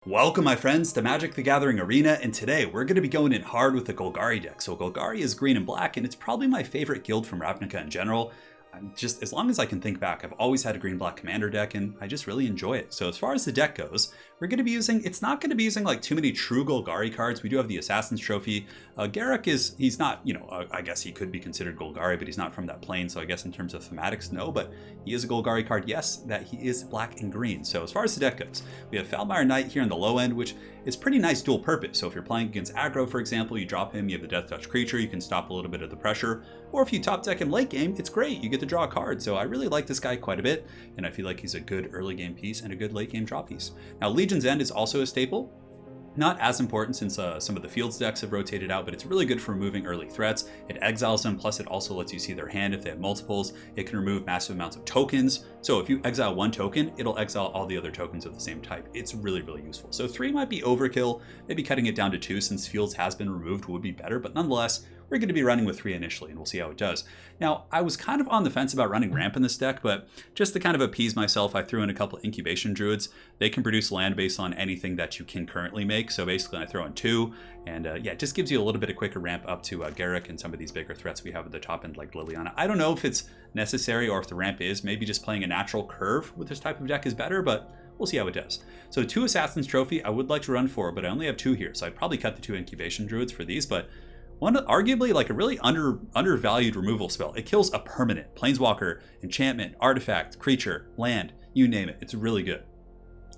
Welcome my friends to Magic the Gathering Arena, and today we're going to be going in hard with the Golgari deck. So Golgari is green and black, and it's probably my favorite guild from Ravnica in general. Just as long as I can think back, I've always had a green-black commander deck, and I just really enjoy it. So as far as the deck goes, we're going to be using, it's not going to be using like too many true Golgari cards. We do have the Assassin's Trophy. Garruk he's not, I guess he could be considered Golgari, but he's not from that plane. So I guess in terms of thematics, no, but he is a Golgari card, yes, that he is black and green. So as far as the deck goes, we have Falmire Knight here in the low end, which is pretty nice dual purpose. So if you're playing against aggro, for example, you drop him, you have the Death Touch creature, you can stop a little bit of the pressure. Or if you top deck him late game, it's great. You get to draw a card. So I really like this guy quite a bit, and I feel like he's a good early game piece and a good late game draw piece. Now Legion's End is also a staple. Not as important since some of the Fields decks have rotated out, but it's really good for removing early threats. It exiles them, plus it also lets you see their hand if they have multiples. It can remove massive amounts of tokens. So if you exile one token, it'll exile all the other tokens of the same type. It's really, really useful. So 3 might be overkill. Maybe cutting it down to 2 since Fields has been removed would be better, but nonetheless, we're going to be running with 3 initially, and we'll see how it does. Now, I was kind of on the fence about running Ramp in this deck, but just to kind of appease myself, I threw in a couple Incubation Druids. They can produce land based on anything that you can currently make, so basically I throw in 2, and yeah, it just gives you a little bit of quicker ramp up to Garruk and some of these bigger threats we have at the top end like Liliana. I don't know if it's necessary or if the ramp is. Maybe just playing a natural curve with this type of deck is better, but we'll see how it does. So 2 Assassin's Trophy I would like to run 4, but I only have 2 here, so I'd probably cut the 2 Incubation Druids for these, but one arguably like a really undervalued removal spell. It kills a permanent planeswalker, enchantment, artifact, creature, land, you name it. It's really good.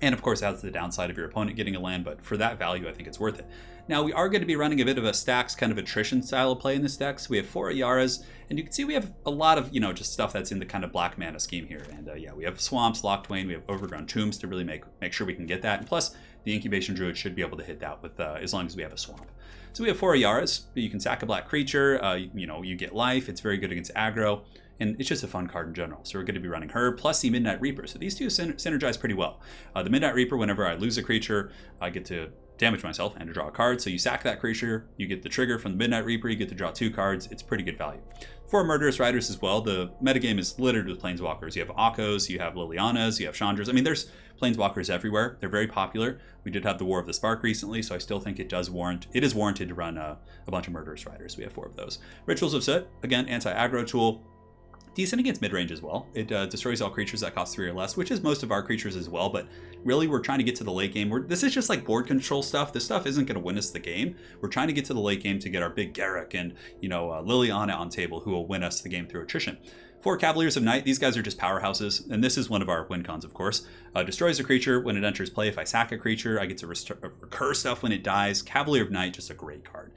And of course, that's the downside of your opponent getting a land, but for that value, I think it's worth it. Now, we are going to be running a bit of a stacks kind of attrition style of play in this deck. So we have 4 Ayaras, and you can see we have a lot of, just stuff that's in the kind of black mana scheme here. And yeah, we have Swamps, Locktwain, we have Overgrown Tombs to really make sure we can get that. And plus, the Incubation Druid should be able to hit that with as long as we have a Swamp. So we have 4 Ayaras. You can sack a black creature, you get life. It's very good against aggro. And it's just a fun card in general. So we're going to be running her, plus the Midnight Reaper. So these two synergize pretty well. The Midnight Reaper, whenever I lose a creature, I get to damage myself and to draw a card. So you sack that creature, you get the trigger from the Midnight Reaper, you get to draw 2 cards. It's pretty good value. 4 Murderous Riders as well. The metagame is littered with planeswalkers. You have Akos, you have Lilianas, you have Chandras. I mean, there's planeswalkers everywhere. They're very popular. We did have the War of the Spark recently, so I still think it is warranted to run a bunch of Murderous Riders. We have 4 of those. Rituals of Soot, again, anti-aggro tool. Decent against mid-range as well. It destroys all creatures that cost 3 or less, which is most of our creatures as well, but really we're trying to get to the late game. This is just like board control stuff. This stuff isn't going to win us the game. We're trying to get to the late game to get our big Garruk and, Liliana on table, who will win us the game through attrition. 4 Cavaliers of Night. These guys are just powerhouses, and this is one of our win cons, of course. Destroys a creature when it enters play. If I sack a creature, I get to recur stuff when it dies. Cavalier of Night, just a great card.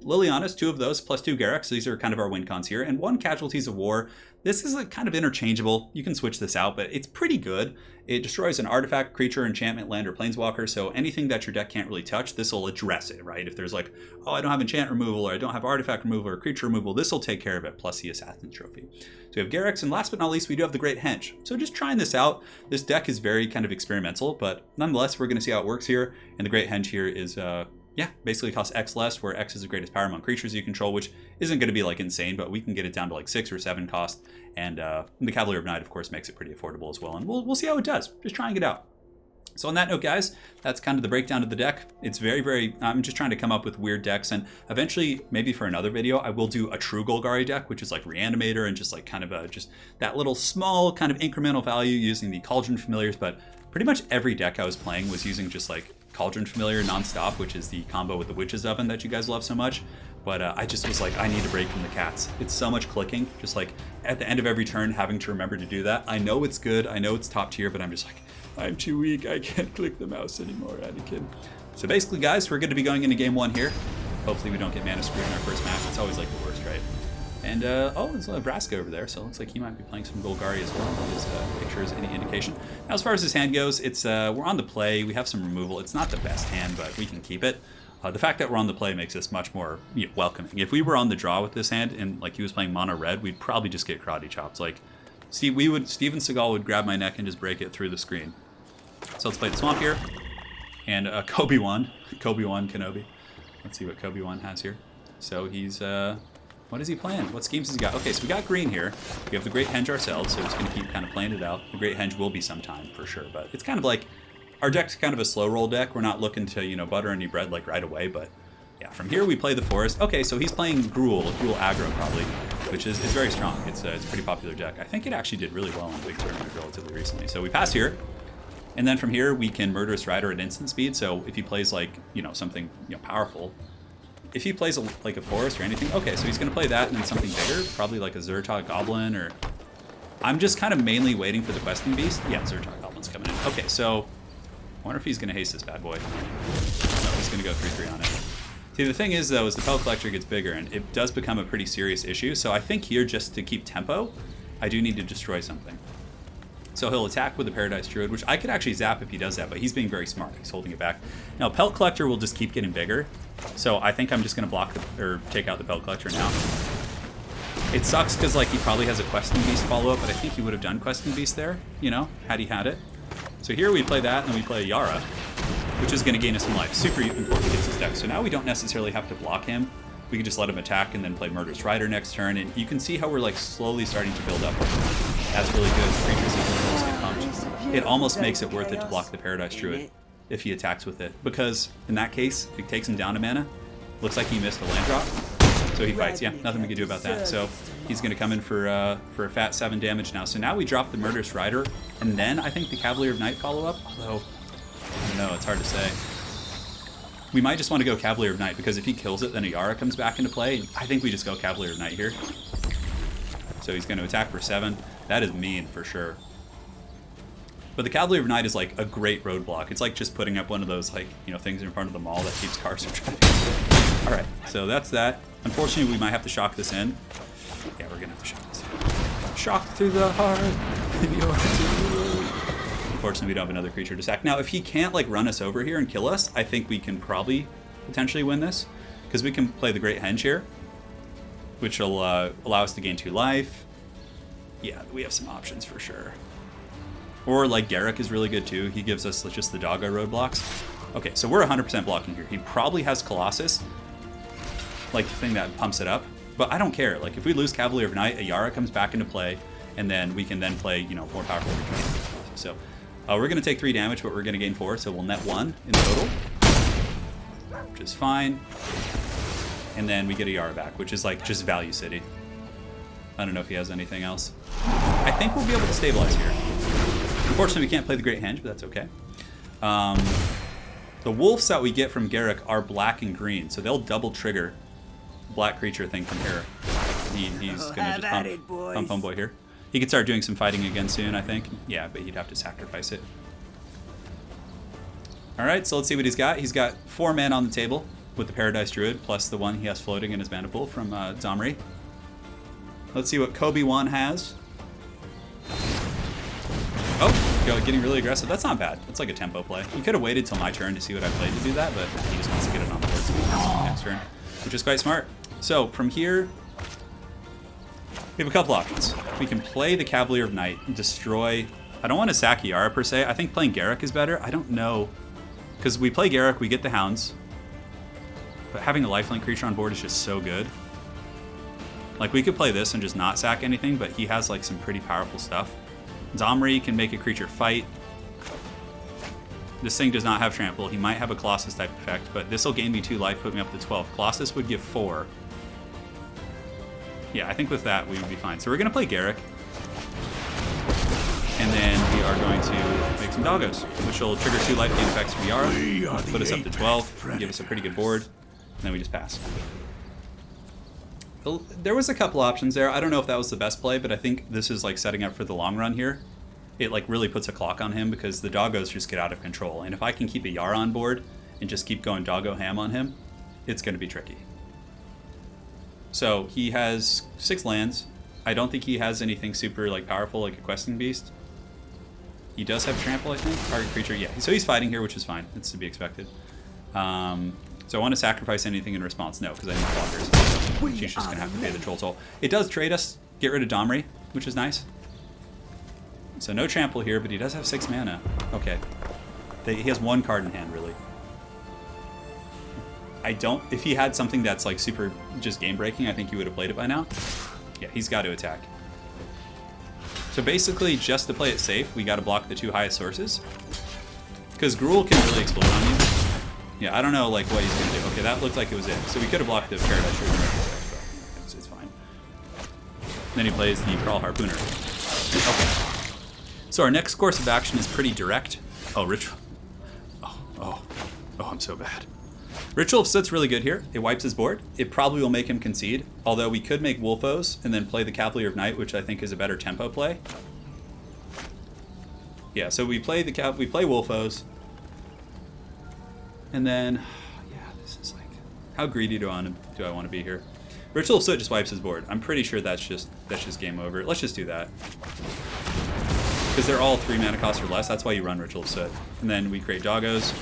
Liliana's 2 of those, plus 2 Garruk, so these are kind of our win cons here. And 1 Casualties of War. This is kind of interchangeable. You can switch this out, but it's pretty good. It destroys an artifact, creature, enchantment, land, or planeswalker, so anything that your deck can't really touch, this will address it, right? If there's like, oh, I don't have enchant removal, or I don't have artifact removal, or creature removal, this will take care of it, plus the Assassin's Trophy. So we have Garruk's, and last but not least, we do have the Great Henge. So just trying this out. This deck is very kind of experimental, but nonetheless, we're going to see how it works here. And the Great Henge here is, basically costs X less, where X is the greatest power among creatures you control, which isn't going to be like insane, but we can get it down to like 6 or 7 cost. And the Cavalier of Night, of course, makes it pretty affordable as well. And we'll see how it does. Just trying it out. So on that note, guys, that's kind of the breakdown of the deck. It's very, I'm just trying to come up with weird decks, and eventually, maybe for another video, I will do a true Golgari deck, which is like Reanimator and just like kind of just that little small kind of incremental value using the Cauldron Familiars. But pretty much every deck I was playing was using just like Cauldron Familiar nonstop, which is the combo with the Witch's Oven that you guys love so much. But I just was like, I need a break from the cats. It's so much clicking, just like at the end of every turn, having to remember to do that. I know it's good, I know it's top tier, but I'm just like, I'm too weak, I can't click the mouse anymore, Anakin. So basically, guys, we're going to be going into game 1 here. Hopefully we don't get mana screwed in our first match. It's always like the worst, right? And, there's Nebraska over there, so it looks like he might be playing some Golgari as well, if his picture is any indication. Now, as far as his hand goes, it's we're on the play, we have some removal. It's not the best hand, but we can keep it. The fact that we're on the play makes us much more welcoming. If we were on the draw with this hand, and like he was playing mono red, we'd probably just get karate chops. Like, Steven Seagal would grab my neck and just break it through the screen. So let's play the Swamp here. And Kobe-Wan Kenobi. Let's see what Kobe-Wan has here. So he's, what is he playing? What schemes has he got? Okay, so we got green here. We have the Great Henge ourselves, so it's going to keep kind of playing it out. The Great Henge will be sometime for sure, but it's kind of like Our deck's kind of a slow roll deck. We're not looking to, you know, butter any bread like right away, but yeah, from here we play the forest. Okay, so he's playing Gruul aggro probably, which is very strong. It's a pretty popular deck. I think it actually did really well in the big tournament relatively recently. So we pass here, and then from here we can Murderous Rider at instant speed. So if he plays like, you know, something, you know, powerful, if he plays like a forest or anything, okay, so he's gonna play that and then something bigger, probably like a Zertog Goblin, or I'm just kind of mainly waiting for the Questing Beast. Yeah, Zertog Goblin's coming in. Okay, so I wonder if he's gonna haste this bad boy. No, he's gonna go 3/3 on it. See, the thing is, though, is the Pellet Collector gets bigger, and it does become a pretty serious issue. So I think here, just to keep tempo, I do need to destroy something. So he'll attack with the Paradise Druid, which I could actually zap if he does that, but he's being very smart. He's holding it back. Now, Pellet Collector will just keep getting bigger, so I think I'm just going to block or take out the Pellet Collector now. It sucks because, like, he probably has a Questing Beast follow-up, but I think he would have done Questing Beast there, you know, had he had it. So here we play that, and then we play Yara, which is going to gain us some life. Super important against his deck. So now we don't necessarily have to block him. We can just let him attack and then play Murderous Rider next turn. And you can see how we're like slowly starting to build up. That's really good. Creatures almost get pumped. It almost makes it worth it to block the Paradise Druid if he attacks with it. Because in that case, if it takes him down a mana, looks like he missed a land drop. So he fights. Yeah, nothing we can do about that. So he's going to come in for a fat 7 damage now. So now we drop the Murderous Rider. And then I think the Cavalier of Night follow-up. Although, I don't know, it's hard to say. We might just want to go Cavalier of Night, because if he kills it, then a Yara comes back into play. I think we just go Cavalier of Night here. So he's going to attack for 7. That is mean, for sure. But the Cavalier of Night is like a great roadblock. It's like just putting up one of those, like, you know, things in front of the mall that keeps cars from driving. Alright, so that's that. Unfortunately, we might have to shock this in. Yeah, we're going to have to shock this in. Shock through the heart. Unfortunately, we don't have another creature to sack. Now, if he can't like run us over here and kill us, I think we can probably potentially win this, because we can play the Great Henge here, which will allow us to gain 2 life. Yeah, we have some options for sure. Or like Garruk is really good too. He gives us just the doggo roadblocks. Okay, so we're 100% blocking here. He probably has Colossus, like the thing that pumps it up, but I don't care. Like if we lose Cavalier of Night, a Yara comes back into play, and then we can then play, you know, more powerful creatures. So we're going to take 3 damage, but we're going to gain 4, so we'll net 1 in total, which is fine. And then we get a Yara back, which is like just Value City. I don't know if he has anything else. I think we'll be able to stabilize here. Unfortunately, we can't play the Great Henge, but that's okay. The wolves that we get from Garruk are black and green, so they'll double trigger black creature thing from here. He's going to just pump Homeboy here. He could start doing some fighting again soon, I think. Yeah, but he'd have to sacrifice it. Alright, so let's see what he's got. He's got 4 mana on the table with the Paradise Druid, plus the 1 he has floating in his mana pool from Zomri. Let's see what Kobe-1 has. Oh, getting really aggressive. That's not bad. That's like a tempo play. He could have waited till my turn to see what I played to do that, but he just wants to get it on board so he can next turn, which is quite smart. So from here, we have a couple options. We can play the Cavalier of Night and destroy... I don't want to sack Yara per se. I think playing Garruk is better. I don't know. Because we play Garruk, we get the Hounds. But having a lifelink creature on board is just so good. Like, we could play this and just not sack anything, but he has, like, some pretty powerful stuff. Zomri can make a creature fight. This thing does not have Trample. He might have a Colossus type effect, but this will gain me 2 life, put me up to 12. Colossus would give 4. Yeah, I think with that we would be fine. So we're going to play Garruk. And then we are going to make some doggos, which will trigger 2 life gain effects for Yara. Put us up to 12, and give us a pretty good board. And then we just pass. There was a couple options there. I don't know if that was the best play, but I think this is like setting up for the long run here. It like really puts a clock on him because the doggos just get out of control. And if I can keep a Yara on board and just keep going doggo ham on him, it's going to be tricky. So he has 6 lands. I don't think he has anything super like powerful like a Questing Beast. He does have Trample, I think. Target creature, yeah. So he's fighting here, which is fine. It's to be expected. So I want to sacrifice anything in response? No, because I need blockers. She's just going to have to pay the troll toll. It does trade us, get rid of Domri, which is nice. So no Trample here, but he does have 6 mana. Okay. He has 1 card in hand, really. I don't... If he had something that's like super just game-breaking, I think he would have played it by now. Yeah, he's got to attack. So basically, just to play it safe, we got to block the 2 highest sources. Because Gruul can really explode on you. Yeah, I don't know like what he's gonna do. Okay, that looked like it was it. So we could have blocked the Paradise Root, but it's fine. Then he plays the Crawl Harpooner. Okay. So our next course of action is pretty direct. Oh, Ritual. Oh, I'm so bad. Ritual of Soot's really good here. It wipes his board. It probably will make him concede. Although we could make Wolfos and then play the Cavalier of Night, which I think is a better tempo play. Yeah, so we play Wolfos. And then, yeah, this is like, how greedy do I want to be here? Ritual of Soot just wipes his board. I'm pretty sure that's just game over. Let's just do that. Because they're all 3 mana cost or less. That's why you run Ritual of Soot. And then we create Doggos.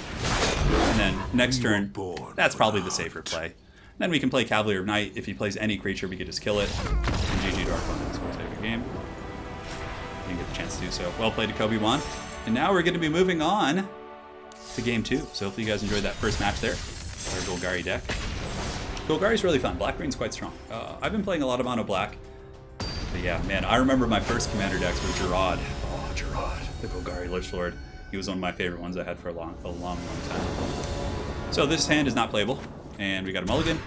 And then next turn, that's probably the safer play. Then we can play Cavalier of Night. If he plays any creature, we could just kill it. And GG to our opponents. We'll take a game. Didn't get the chance to do so. Well played to Kobe1. And now we're going to be moving on to game 2. So hopefully you guys enjoyed that first match there. Our Golgari deck. Golgari's really fun. Black-green's quite strong. I've been playing a lot of mono black. But yeah, man, I remember my first commander decks with Gerard. Oh, Gerard, the Golgari Lich Lord. He was one of my favorite ones I had for a long time. So this hand is not playable, and we got a mulligan.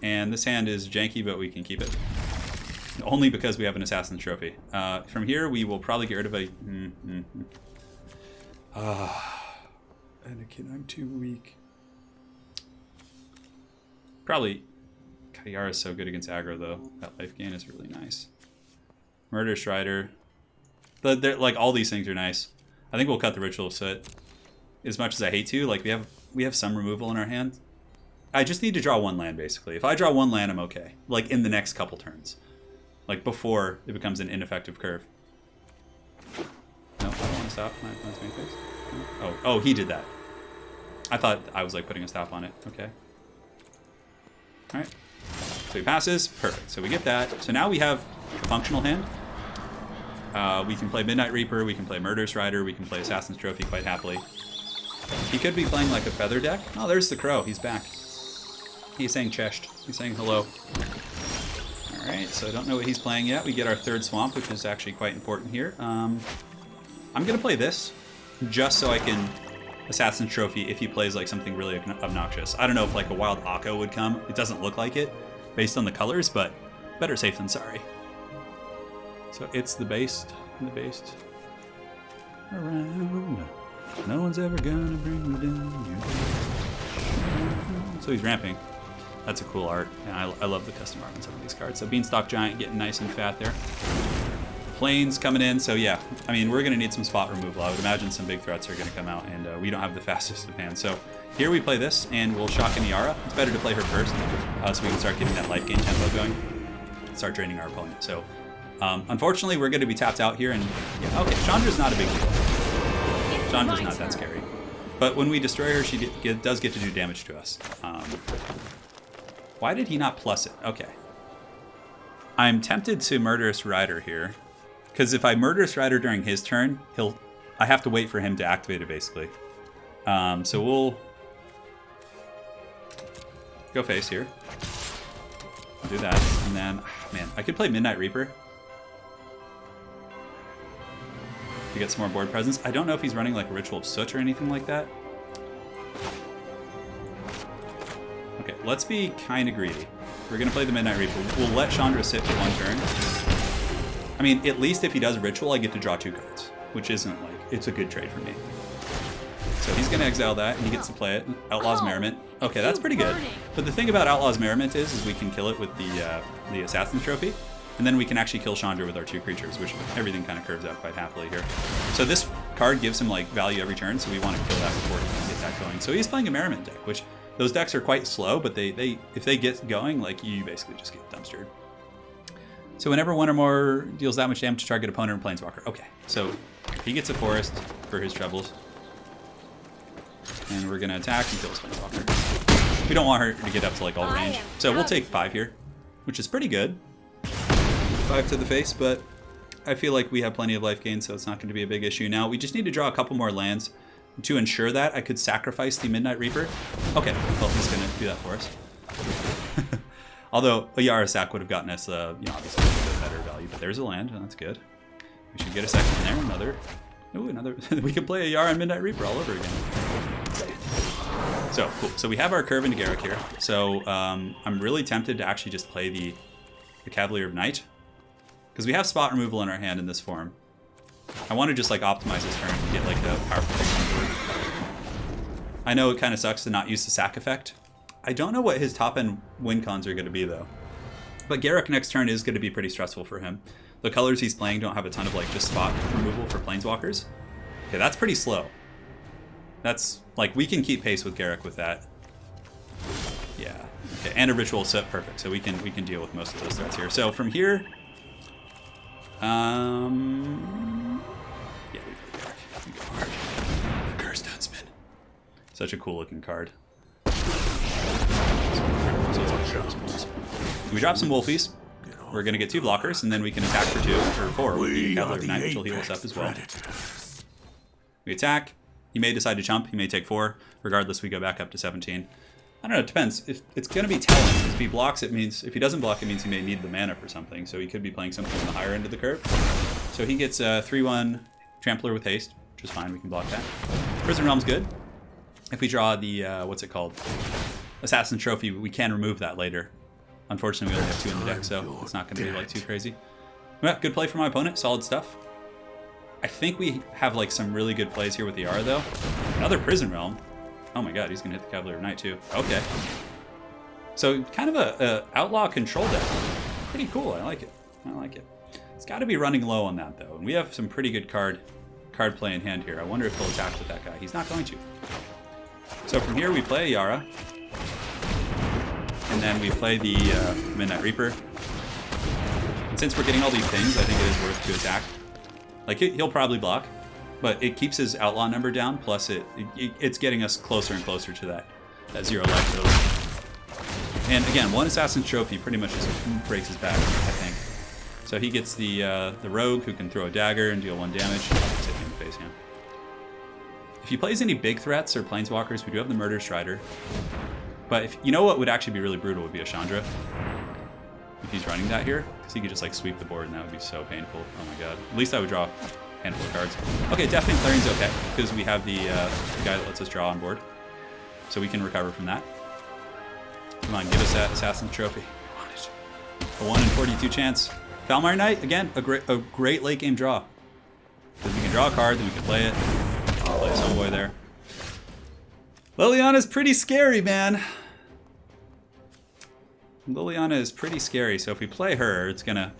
And this hand is janky, but we can keep it. Only because we have an Assassin's Trophy. From here, we will probably get rid of a... Anakin, I'm too weak. Probably... Kayara is so good against aggro, though. That life gain is really nice. Murder Strider. Like, all these things are nice. I think we'll cut the Ritual of Soot. As much as I hate to, like, we have some removal in our hand. I just need to draw 1 land, basically. If I draw 1 land, I'm okay. Like, in the next couple turns. Like, before it becomes an ineffective curve. No, I don't want to stop my opponent's main phase. No. Oh, he did that. I thought I was, like, putting a stop on it. Okay. Alright. So he passes. Perfect. So we get that. So now we have a functional hand. We can play Midnight Reaper, we can play Murderous Rider, we can play Assassin's Trophy quite happily. He could be playing like a feather deck. Oh, there's the crow. He's back. He's saying chest. He's saying hello. Alright, so I don't know what he's playing yet. We get our 3rd swamp, which is actually quite important here. I'm going to play this just so I can Assassin's Trophy if he plays like something really obnoxious. I don't know if like a wild Akko would come. It doesn't look like it based on the colors, but better safe than sorry. So it's the based around. No one's ever gonna bring me down. So he's ramping. That's a cool art. Yeah, I love the custom art on some of these cards. So Beanstalk Giant getting nice and fat there. Planes coming in. So yeah, I mean, we're gonna need some spot removal. I would imagine some big threats are gonna come out, and we don't have the fastest of hands. So here we play this, and we'll shock an Iara. It's better to play her first, so we can start getting that life gain tempo going. Start draining our opponent. So unfortunately, we're going to be tapped out here, and yeah, okay, Chandra's not a big deal. Chandra's not that scary. But when we destroy her, she does get to do damage to us. Why did he not plus it? Okay. I'm tempted to Murderous Rider here, because if I Murderous Rider during his turn, I have to wait for him to activate it, basically. So we'll go face here. Do that, and then, man, I could play Midnight Reaper to get some more board presence. I don't know if he's running like a Ritual of Soot or anything like that. Okay, let's be kind of greedy. We're going to play the Midnight Reaper. We'll let Chandra sit for 1 turn. I mean, at least if he does Ritual, I get to draw 2 cards, which isn't like, it's a good trade for me. So he's going to exile that, and he gets to play it. Outlaw's Merriment. Okay, that's pretty good. But the thing about Outlaw's Merriment is we can kill it with the Assassin's Trophy, and then we can actually kill Chandra with our 2 creatures, which everything kind of curves out quite happily here. So this card gives him like value every turn, so we want to kill that before he can get that going. So he's playing a Merriment deck, which those decks are quite slow, but if they get going, like, you basically just get dumpstered. So whenever 1 or more deals that much damage to target opponent or planeswalker. Okay, so he gets a forest for his troubles. And we're gonna attack and kill his planeswalker. We don't want her to get up to like all range. So we'll take 5 here, which is pretty good. 5 to the face, but I feel like we have plenty of life gain, so it's not going to be a big issue. Now, we just need to draw a couple more lands. To ensure that, I could sacrifice the Midnight Reaper. Okay, well, he's going to do that for us. Although a Yara sack would have gotten us, obviously a bit better value, but there's a land, and that's good. We should get a second in there, another Ooh, another. We could play a Yara and Midnight Reaper all over again. So, cool. So we have our curve into Garruk here. So I'm really tempted to actually just play the Cavalier of Night. Because we have spot removal in our hand in this form. I want to just like optimize this turn and get like a powerful fix on board. I know it kind of sucks to not use the sack effect. I don't know what his top end win cons are going to be though. But Garruk next turn is going to be pretty stressful for him. The colors he's playing don't have a ton of like just spot removal for planeswalkers. Okay, that's pretty slow. That's like we can keep pace with Garruk with that. Yeah. Okay, and a ritual set, perfect. So we can deal with most of those threats here. So from here, yeah, we play Garruk. We go hard. The Cursed Huntsman. Such a cool looking card. We drop some Wolfies. We're going to get 2 blockers, and then we can attack for 2, or 4 with the Cavalier of Night, which will heal us up as well. We attack. He may decide to chump. He may take 4. Regardless, we go back up to 17. I don't know, it depends. If it's going to be telling. If he blocks, it means... If he doesn't block, it means he may need the mana for something, so he could be playing something on the higher end of the curve. So he gets a 3-1 Trampler with haste, which is fine. We can block that. Prison Realm's good. If we draw the, what's it called? Assassin Trophy, we can remove that later. Unfortunately, we only have 2 in the deck, so it's not going to be like too crazy. Yeah, good play from my opponent. Solid stuff. I think we have like some really good plays here with the Yara, though. Another Prison Realm. Oh my god, he's going to hit the Cavalier of Night, too. Okay. So kind of a outlaw control deck. Pretty cool. I like it. I like it. It's got to be running low on that, though. And we have some pretty good card play in hand here. I wonder if he'll attack with that guy. He's not going to. So from here, we play a Yara. And then we play the Midnight Reaper. And since we're getting all these things, I think it is worth to attack. Like, he'll probably block, but it keeps his outlaw number down, plus it's getting us closer and closer to that 0 life. And again, 1 Assassin's Trophy pretty much just breaks his back, I think. So he gets the Rogue, who can throw a dagger and deal 1 damage. Just hit him in the face, yeah. If he plays any big threats or planeswalkers, we do have the Murder Strider. But if you know what would actually be really brutal would be a Chandra. If he's running that here, because he could just like sweep the board and that would be so painful. Oh my god. At least I would draw a handful of cards. Okay, Deafening Clarion's okay, because we have the guy that lets us draw on board. So we can recover from that. Come on, give us that Assassin's Trophy. I want it. A 1 in 42 chance. Falmire Knight, again, a great late game draw. Because we can draw a card, then we can play it. I'll play some boy there. Liliana's pretty scary, man. Liliana is pretty scary, so if we play her, it's gonna...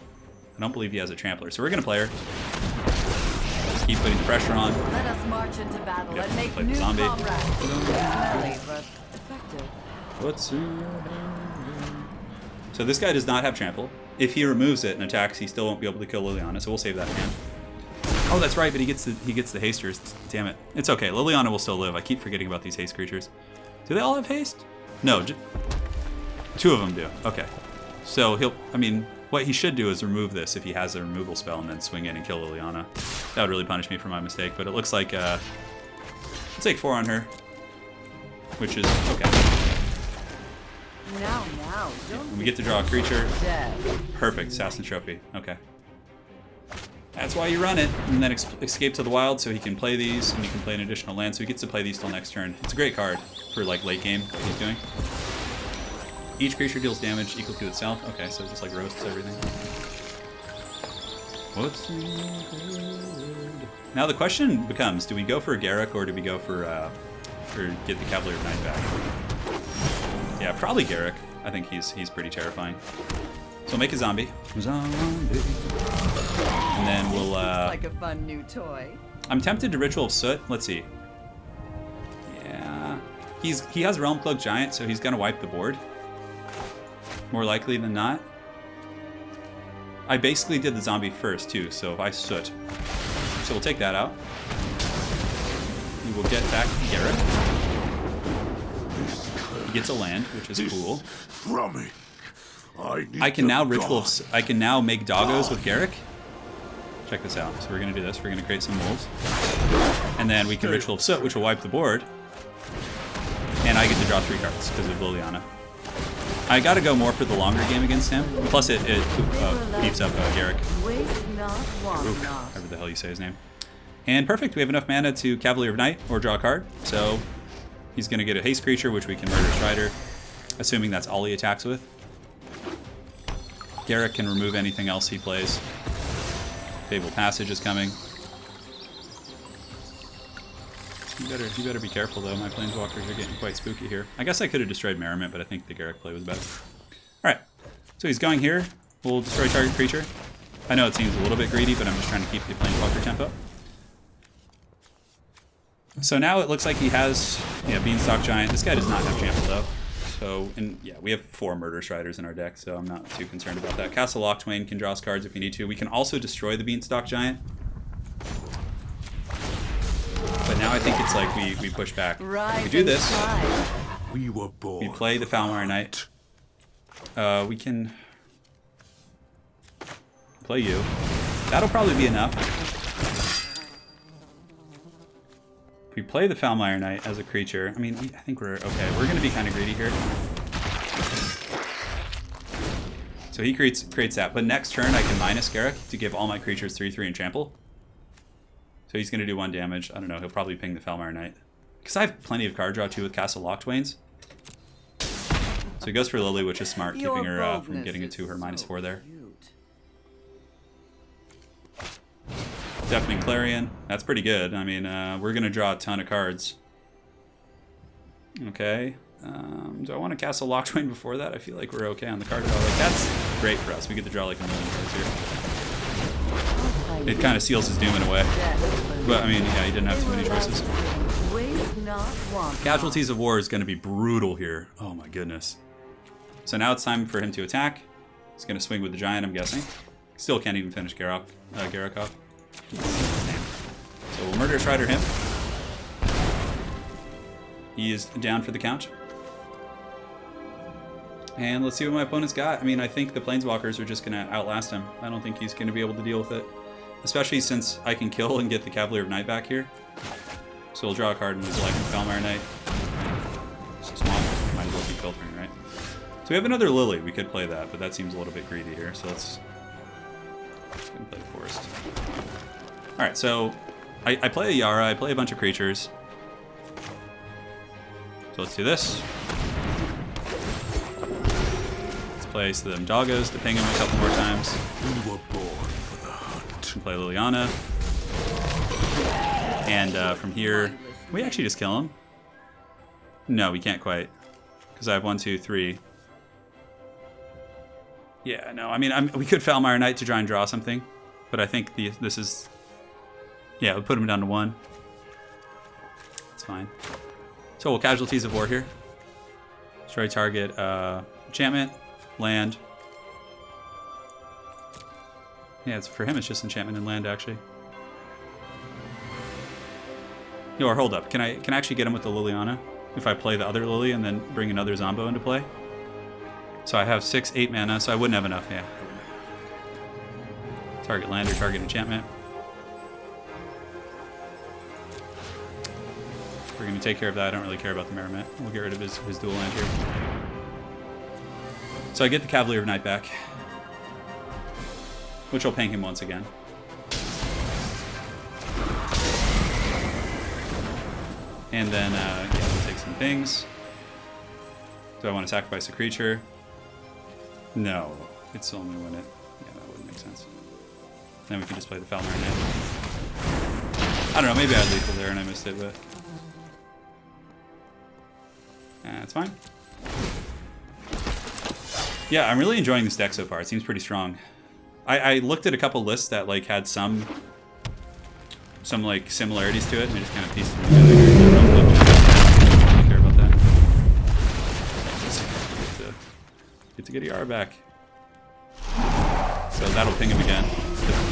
I don't believe he has a Trampler, so we're gonna play her. Just keep putting the pressure on. Let us march into battle and make play the new zombie. comrades. Smelly, but effective. What's in your hand? So this guy does not have Trample. If he removes it and attacks, he still won't be able to kill Liliana, so we'll save that hand. Oh, that's right, but he gets the hasters. Damn it. It's okay. Liliana will still live. I keep forgetting about these haste creatures. Do they all have haste? No, 2 of them do. Okay. So what he should do is remove this if he has a removal spell and then swing in and kill Liliana. That would really punish me for my mistake, but it looks like let's take 4 on her, which is okay. Now, And we get to draw a creature. dead. Perfect. Assassin Trophy. Okay. That's why you run it, and then escape to the wild so he can play these, and he can play an additional land, so he gets to play these till next turn. It's a great card for like late game, what he's doing. Each creature deals damage equal to itself. Okay, so it just like roasts everything. What's in good? Now the question becomes, do we go for a Garruk or do we go for get the Cavalier of Night back? Yeah, probably Garruk. I think he's pretty terrifying. So we'll make a zombie. And then we'll Like a fun new toy. I'm tempted to Ritual of Soot. Let's see. Yeah. He has Realm Cloak Giant, so he's gonna wipe the board. More likely than not. I basically did the zombie first too, so if I Soot. So we'll take that out. We will get back Garruk. He gets a land, which is cool. I can now I can now make doggos with Garruk. Check this out. So we're gonna do this. We're gonna create some wolves. And then we can Ritual of Soot, which will wipe the board. And I get to draw 3 cards because of Liliana. I gotta go more for the longer game against him. Plus it beefs up Garruk. Waste not, want not. Whatever the hell you say his name. And perfect, we have enough mana to Cavalier of Night or draw a card. So he's going to get a haste creature, which we can murder Strider, assuming that's all he attacks with. Garruk can remove anything else he plays. Fable Passage is coming. You better be careful though. My planeswalkers are getting quite spooky here. I guess I could have destroyed Merriment, but I think the Garruk play was better. Alright, so he's going here. We'll destroy target creature. I know it seems a little bit greedy, but I'm just trying to keep the planeswalker tempo. So now it looks like he has Beanstalk Giant. This guy does not have Trample though. So, and yeah, we have 4 Murder Striders in our deck, so I'm not too concerned about that. Castle Lochtwain can draw us cards if we need to. We can also destroy the Beanstalk Giant. But now I think it's like we push back. We do this. We were born. We play the Foulmire Knight. We can play you. That'll probably be enough. If we play the Foulmire Knight as a creature, I mean, I think we're okay. We're going to be kind of greedy here. So he creates that. But next turn, I can minus Garruk to give all my creatures 3/3 and trample. So he's going to do 1 damage. I don't know. He'll probably ping the Foulmire Knight. Because I have plenty of card draw, too, with Castle Lochtwains. So he goes for Lily, which is smart, keeping her from getting into her -4 there. Deafening Clarion. That's pretty good. I mean, we're going to draw a ton of cards. Okay. Do I want to Castle Lochtwain before that? I feel like we're okay on the card draw. Like, that's great for us. We get to draw like a million cards here. It kind of seals his doom in a way. But, I mean, yeah, he didn't have too many choices. Casualties of War is going to be brutal here. Oh, my goodness. So now it's time for him to attack. He's going to swing with the Giant, I'm guessing. Still can't even finish Garruk off. So we'll Murder Strider him. He is down for the count. And let's see what my opponent's got. I mean, I think the Planeswalkers are just going to outlast him. I don't think he's going to be able to deal with it. Especially since I can kill and get the Cavalier of Night back here. So we'll draw a card and we'll select the Foulmire Knight. So Swamp might as well be filtering, right? So we have another Lily. We could play that, but that seems a little bit greedy here. So let's go and play the Forest. Alright, so I play a Yara. I play a bunch of creatures. So let's do this. Let's play some Doggos to ping him a couple more times. We were born for the hunt. Play Liliana. And from here, can we actually just kill him? No, we can't quite. Because I have 1, 2, 3. Yeah, no, I mean, we could Foulmire Knight to try and draw something. But I think this is... Yeah, we'll put him down to 1. It's fine. So we'll Casualties of War here. Destroy target enchantment, land. Yeah, for him it's just enchantment and land actually. Yo, or hold up. Can I actually get him with the Liliana? If I play the other Lily and then bring another Zombo into play? So I have 6, 8 mana, so I wouldn't have enough, yeah. Target land or target enchantment. We're going to take care of that. I don't really care about the Merriment. We'll get rid of his dual land here. So I get the Cavalier of Night back. Which will ping him once again. And then, yeah, we'll take some things. Do I want to sacrifice a creature? No. It's only when it... Yeah, that wouldn't make sense. Then we can just play the Foulmire Knight. I don't know, maybe I had lethal there and I missed it, but... That's fine. Yeah, I'm really enjoying this deck so far. It seems pretty strong. I looked at a couple lists that like had some like similarities to it, and I just kind of pieced them together here. I don't care about that. Get to get Yara back. So that'll ping him again.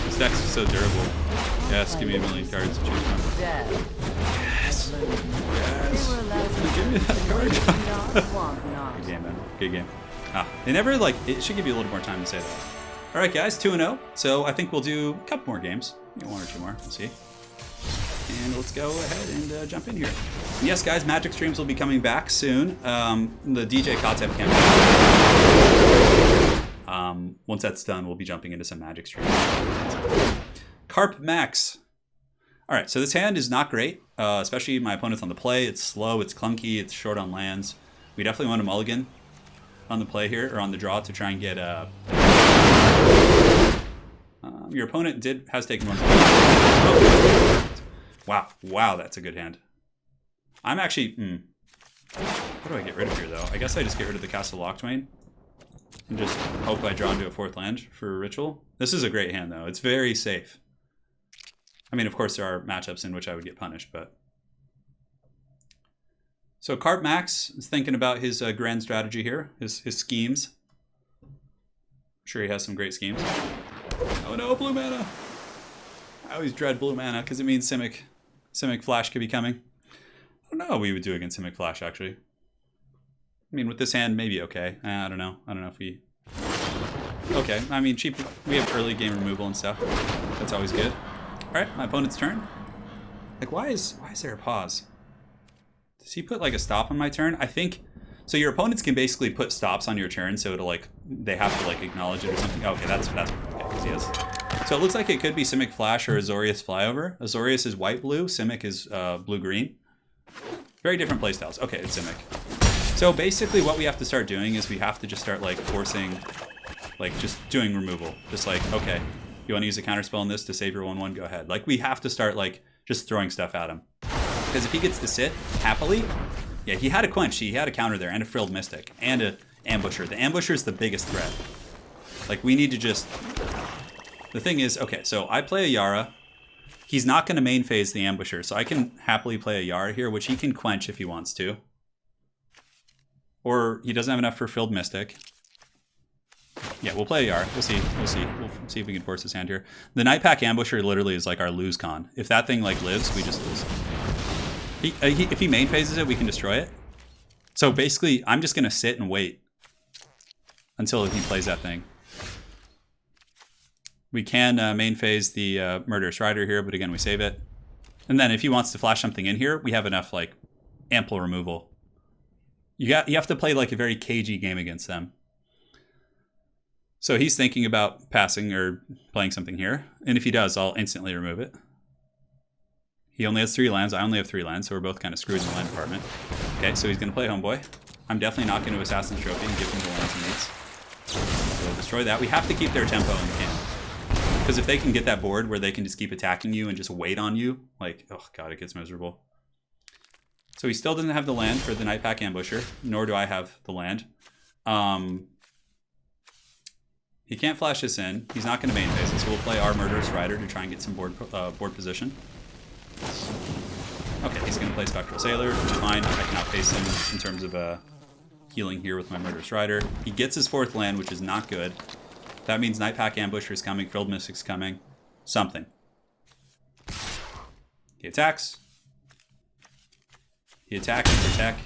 This deck's so durable. Yes, give me a million cards to choose from. Yes. Yes. Give me that card. Good game, man. Good game. They never like. It should give you a little more time to say that. All right, guys, 2-0. So I think we'll do a couple more games. Maybe 1 or 2 more. We'll see. And let's go ahead and jump in here. And yes, guys, Magic streams will be coming back soon. The DJ Kotsep campaign. Once that's done, we'll be jumping into some Magic streams. Carp Max. All right, so this hand is not great, especially my opponent's on the play. It's slow, it's clunky, it's short on lands. We definitely want a mulligan on the play here, or on the draw, to try and get... your opponent has taken one. Wow, that's a good hand. I'm actually... What do I get rid of here, though? I guess I just get rid of the Castle Lochtwain and just hope I draw into a 4th land for a Ritual. This is a great hand, though. It's very safe. I mean, of course, there are matchups in which I would get punished, but... So Carp Max is thinking about his grand strategy here, his schemes. I'm sure he has some great schemes. Oh no, blue mana! I always dread blue mana because it means Simic Flash could be coming. I don't know what we would do against Simic Flash, actually. I mean, with this hand, maybe okay. I don't know. I don't know if we... Okay, I mean, cheap. We have early game removal and stuff. That's always good. All right, my opponent's turn. Like, why is there a pause? Does he put like a stop on my turn? I think... So your opponents can basically put stops on your turn, so it'll like... They have to like acknowledge it or something. Okay, that's okay, because he has... So it looks like it could be Simic Flash or Azorius Flyover. Azorius is white-blue, Simic is blue-green. Very different playstyles. Okay, it's Simic. So basically what we have to start doing is we have to just start like forcing, like just doing removal. Just like, okay, you want to use a counterspell on this to save your 1/1, go ahead. Like we have to start like just throwing stuff at him. Because if he gets to sit happily, yeah, he had a quench, he had a counter there, and a Frilled Mystic, and a ambusher. The ambusher is the biggest threat. Like we need to just... The thing is, okay, so I play a Yara. He's not going to main phase the ambusher, so I can happily play a Yara here, which he can quench if he wants to. Or he doesn't have enough for Frilled Mystic. Yeah, we'll play a Yara. We'll see. We'll see. We'll see if we can force his hand here. The Nightpack Ambusher literally is like our lose con. If that thing like lives, we just lose. If he main phases it, we can destroy it. So basically, I'm just going to sit and wait until he plays that thing. We can main phase the Murderous Rider here, but again, we save it. And then if he wants to flash something in here, we have enough like ample removal. You have to play like a very cagey game against them. So he's thinking about passing or playing something here. And if he does, I'll instantly remove it. He only has 3 lands. I only have 3 lands, so we're both kind of screwed in the land department. Okay, so he's going to play Homeboy. I'm definitely not going to Assassin's Trophy and give him the lands he needs. So we'll destroy that. We have to keep their tempo in the camp. Because if they can get that board where they can just keep attacking you and just wait on you, like, oh god, it gets miserable. So he still doesn't have the land for the Nightpack Ambusher, nor do I have the land. He can't flash this in. He's not going to main phase it, so we'll play our Murderous Rider to try and get some board position. Okay, he's going to play Spectral Sailor, which is fine. I can outpace him in terms of healing here with my Murderous Rider. He gets his 4th land, which is not good. That means Nightpack Ambusher is coming, Frilled Mystic's coming. Something. He attacks. He attacks and protect.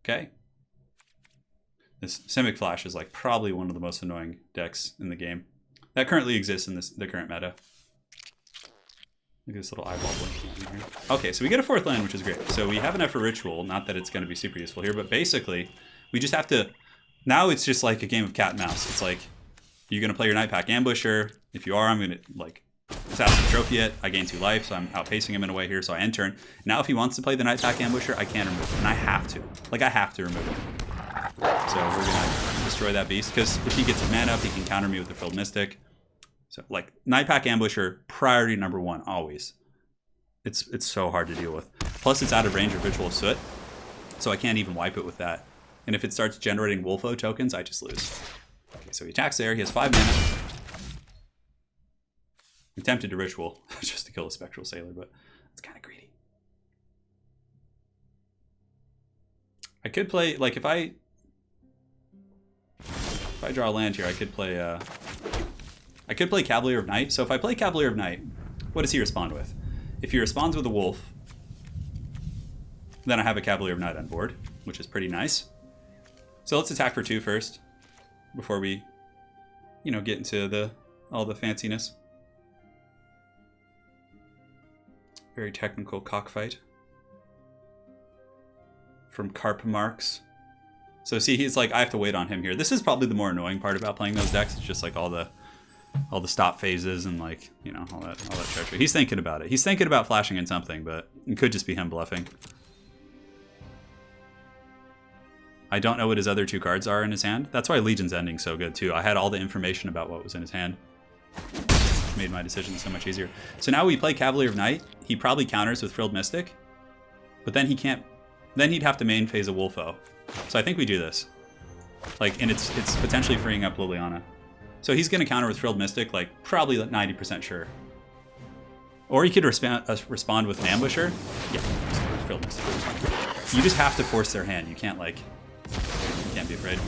Okay. This Simic Flash is like probably one of the most annoying decks in the game. That currently exists in the current meta. Look at this little eyeball blinking in here. Okay, so we get a 4th land, which is great. So we have enough for Ritual. Not that it's going to be super useful here, but basically, we just have to... Now it's just like a game of cat and mouse. It's like, you're going to play your Nightpack Ambusher. If you are, I'm going to, like, Assassin's Trophy it. I gain 2 life, so I'm outpacing him in a way here, so I end turn. Now if he wants to play the Nightpack Ambusher, I can't remove it. And I have to. Like, I have to remove it. So we're going to destroy that beast, because if he gets his mana up, he can counter me with the Frilled Mystic. So, like, Nightpack Ambusher, priority number 1, always. It's so hard to deal with. Plus, it's out of range of Ritual Soot, so I can't even wipe it with that. And if it starts generating Wolfo tokens, I just lose. Okay, so he attacks there. He has 5 mana. I'm tempted to Ritual just to kill a Spectral Sailor, but it's kind of greedy. I could play, like, if I draw a land here, I could play Cavalier of Night. So if I play Cavalier of Night, what does he respond with? If he responds with a Wolf, then I have a Cavalier of Night on board, which is pretty nice. So let's attack for 2 first, before we, you know, get into all the fanciness. Very technical cockfight. From Carp Marks. So see, he's like, I have to wait on him here. This is probably the more annoying part about playing those decks. It's just like all the all the stop phases and like, you know, all that treachery. He's thinking about it. He's thinking about flashing in something, but it could just be him bluffing. I don't know what his other 2 cards are in his hand. That's why Legion's Ending so good too. I had all the information about what was in his hand. Made my decision so much easier. So now we play Cavalier of Night. He probably counters with Frilled Mystic, but then he can't. Then he'd have to main phase a Wolfo. So I think we do this. Like, and it's potentially freeing up Liliana. So he's going to counter with Frilled Mystic, like probably 90% sure. Or he could respond with an Ambusher. Yeah, Frilled Mystic. You just have to force their hand. You can't like. You can't be afraid.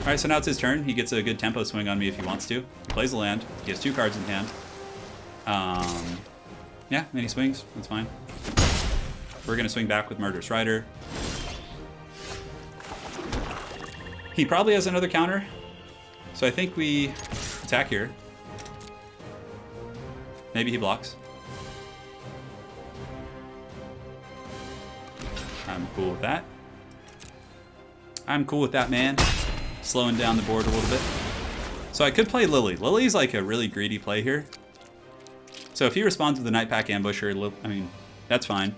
All right, so now it's his turn. He gets a good tempo swing on me if he wants to. He plays a land. He has 2 cards in hand. Yeah, and he swings. That's fine. We're going to swing back with Murderous Rider. He probably has another counter. So I think we attack here. Maybe he blocks. I'm cool with that. I'm cool with that, man. Slowing down the board a little bit. So I could play Lily. Lily's like a really greedy play here. So if he responds with a Night Pack Ambusher, I mean, that's fine.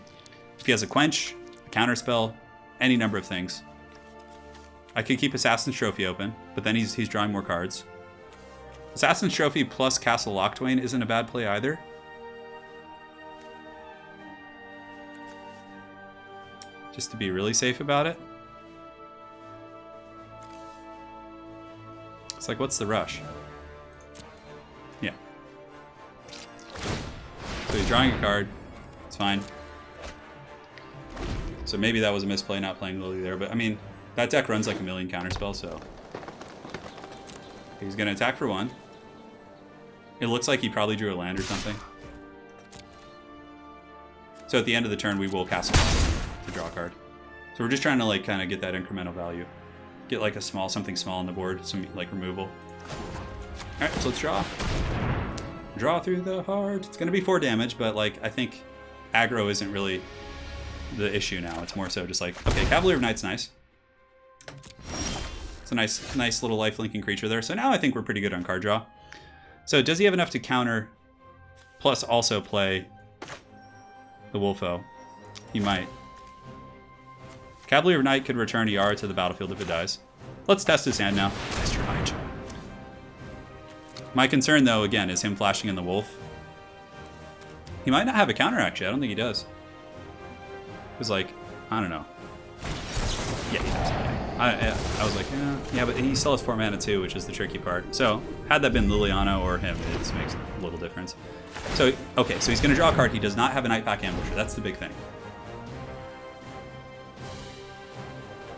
If he has a Quench, a Counterspell, any number of things. I could keep Assassin's Trophy open, but then he's drawing more cards. Assassin's Trophy plus Castle Locktwain isn't a bad play either. Just to be really safe about it. It's like, what's the rush? Yeah. So he's drawing a card. It's fine. So maybe that was a misplay not playing Lily there, but I mean, that deck runs like a million counterspells, so. He's gonna attack for 1. It looks like he probably drew a land or something. So at the end of the turn, we will cast a to draw a card. So we're just trying to like kind of get that incremental value. Get like something small on the board, some like removal. All right, so let's draw. Draw through the heart. It's gonna be 4 damage, but like I think aggro isn't really the issue now. It's more so just like, okay, Cavalier of Night's nice. It's a nice little life-linking creature there. So now I think we're pretty good on card draw. So does he have enough to counter, plus also play the Wolfo? He might. Cavalier of Night could return Yara to the battlefield if it dies. Let's test his hand now. Test your mind. My concern, though, again, is him flashing in the Wolf. He might not have a counter, actually. I don't think he does. Because, like, I don't know. Yeah, he does. I was like, yeah, but he still has 4 mana, too, which is the tricky part. So, had that been Liliana or him, it just makes a little difference. So, okay, so he's going to draw a card. He does not have a Night Pack Ambusher. That's the big thing.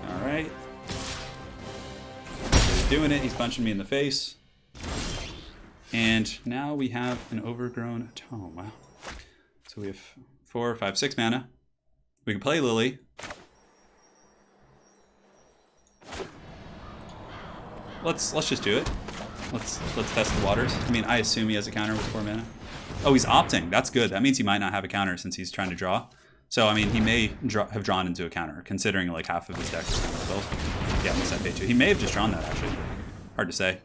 Alright. So he's doing it. He's punching me in the face. And now we have an Overgrown Tome. Wow. So we have 4, 5, 6 mana. We can play Lily. Let's just do it. Let's test the waters. I mean, I assume he has a counter with 4 mana. Oh, he's opting. That's good. That means he might not have a counter since he's trying to draw. So, I mean, he may have drawn into a counter, considering like half of his deck is counter spells. Yeah, I'm set page 2. He may have just drawn that, actually. Hard to say.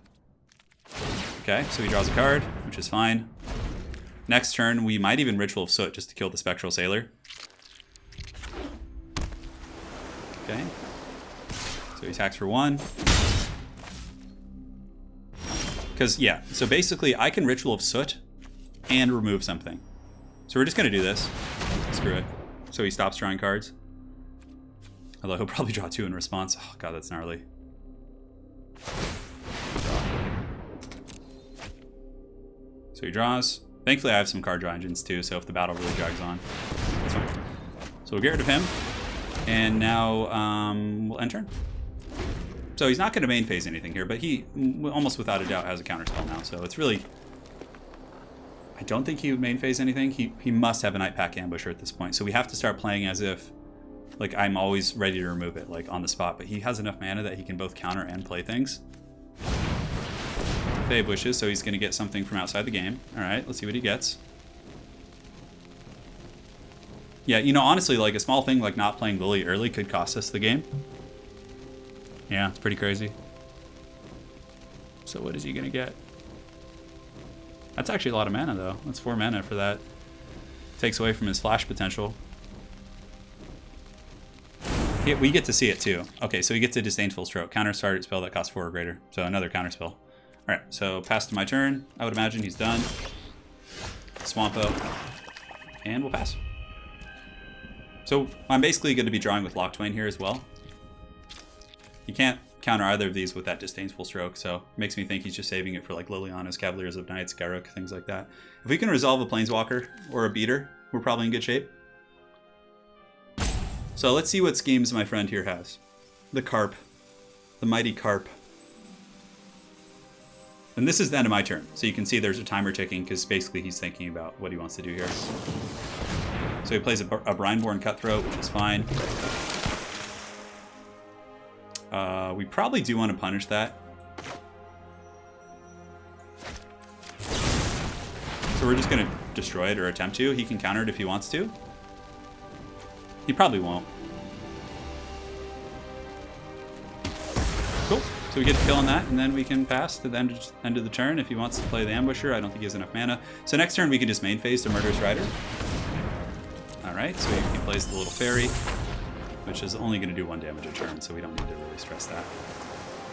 Okay, so he draws a card, which is fine. Next turn, we might even Ritual of Soot just to kill the Spectral Sailor. Okay. So he attacks for 1. Because, yeah, so basically I can Ritual of Soot and remove something. So we're just going to do this. Screw it. So he stops drawing cards. Although he'll probably draw 2 in response. Oh, God, that's gnarly. So he draws. Thankfully, I have some card draw engines too, so if the battle really drags on, that's fine. So we'll get rid of him. And now we'll end turn. So he's not going to main phase anything here, but he almost without a doubt has a counterspell now. So it's really... I don't think he would main phase anything. He must have a Night Pack Ambusher at this point. So we have to start playing as if like I'm always ready to remove it, like on the spot. But he has enough mana that he can both counter and play things. Fae Bushes, so he's going to get something from outside the game. All right, let's see what he gets. Yeah, you know, honestly, like a small thing like not playing Lily early could cost us the game. Yeah, it's pretty crazy. So what is he going to get? That's actually a lot of mana, though. That's 4 mana for that. Takes away from his flash potential. We get to see it, too. Okay, so he gets a Disdainful Stroke. Counter target spell that costs 4 or greater. So another counter spell. Alright, so pass to my turn. I would imagine he's done. Swampo. And we'll pass. So I'm basically going to be drawing with Locktwain here as well. You can't counter either of these with that Disdainful Stroke, so it makes me think he's just saving it for like Liliana's, Cavaliers of Knights, Garruk, things like that. If we can resolve a Planeswalker or a Beater, we're probably in good shape. So let's see what schemes my friend here has. The Carp. The mighty Carp. And this is the end of my turn, so you can see there's a timer ticking because basically he's thinking about what he wants to do here. So he plays a Brineborn Cutthroat, which is fine. We probably do want to punish that. So we're just going to destroy it or attempt to. He can counter it if he wants to. He probably won't. Cool. So we get to kill on that, and then we can pass to the end of the turn if he wants to play the Ambusher. I don't think he has enough mana. So next turn we can just main phase the Murderous Rider. Alright, so he plays the little fairy, which is only going to do 1 damage a turn, so we don't need to really stress that.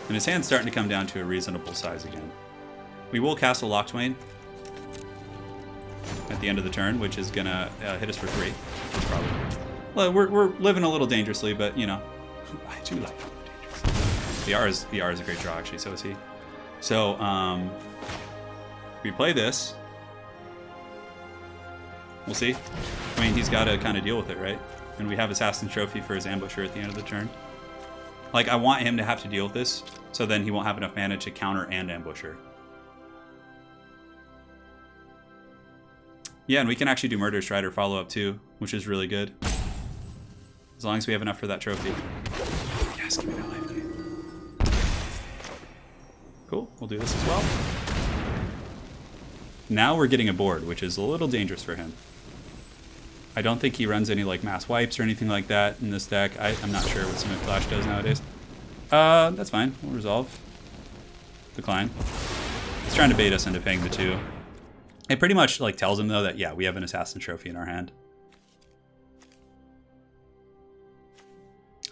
And his hand's starting to come down to a reasonable size again. We will cast a Locktwain at the end of the turn, which is going to hit us for 3. Which is probably... Well, we're living a little dangerously, but, you know, I do like it dangerously. VR is a great draw, actually, so is he. So, we play this. We'll see. I mean, he's got to kind of deal with it, right? And we have Assassin Trophy for his Ambusher at the end of the turn. Like, I want him to have to deal with this, so then he won't have enough mana to counter and Ambusher. Yeah, and we can actually do Murderous Rider follow-up too, which is really good. As long as we have enough for that trophy. Yes, give me that life game. Cool, we'll do this as well. Now we're getting a board, which is a little dangerous for him. I don't think he runs any like mass wipes or anything like that in this deck. I'm not sure what Summit Flash does nowadays. That's fine. We'll resolve. Decline. He's trying to bait us into paying the 2. It pretty much like tells him though that yeah, we have an Assassin Trophy in our hand.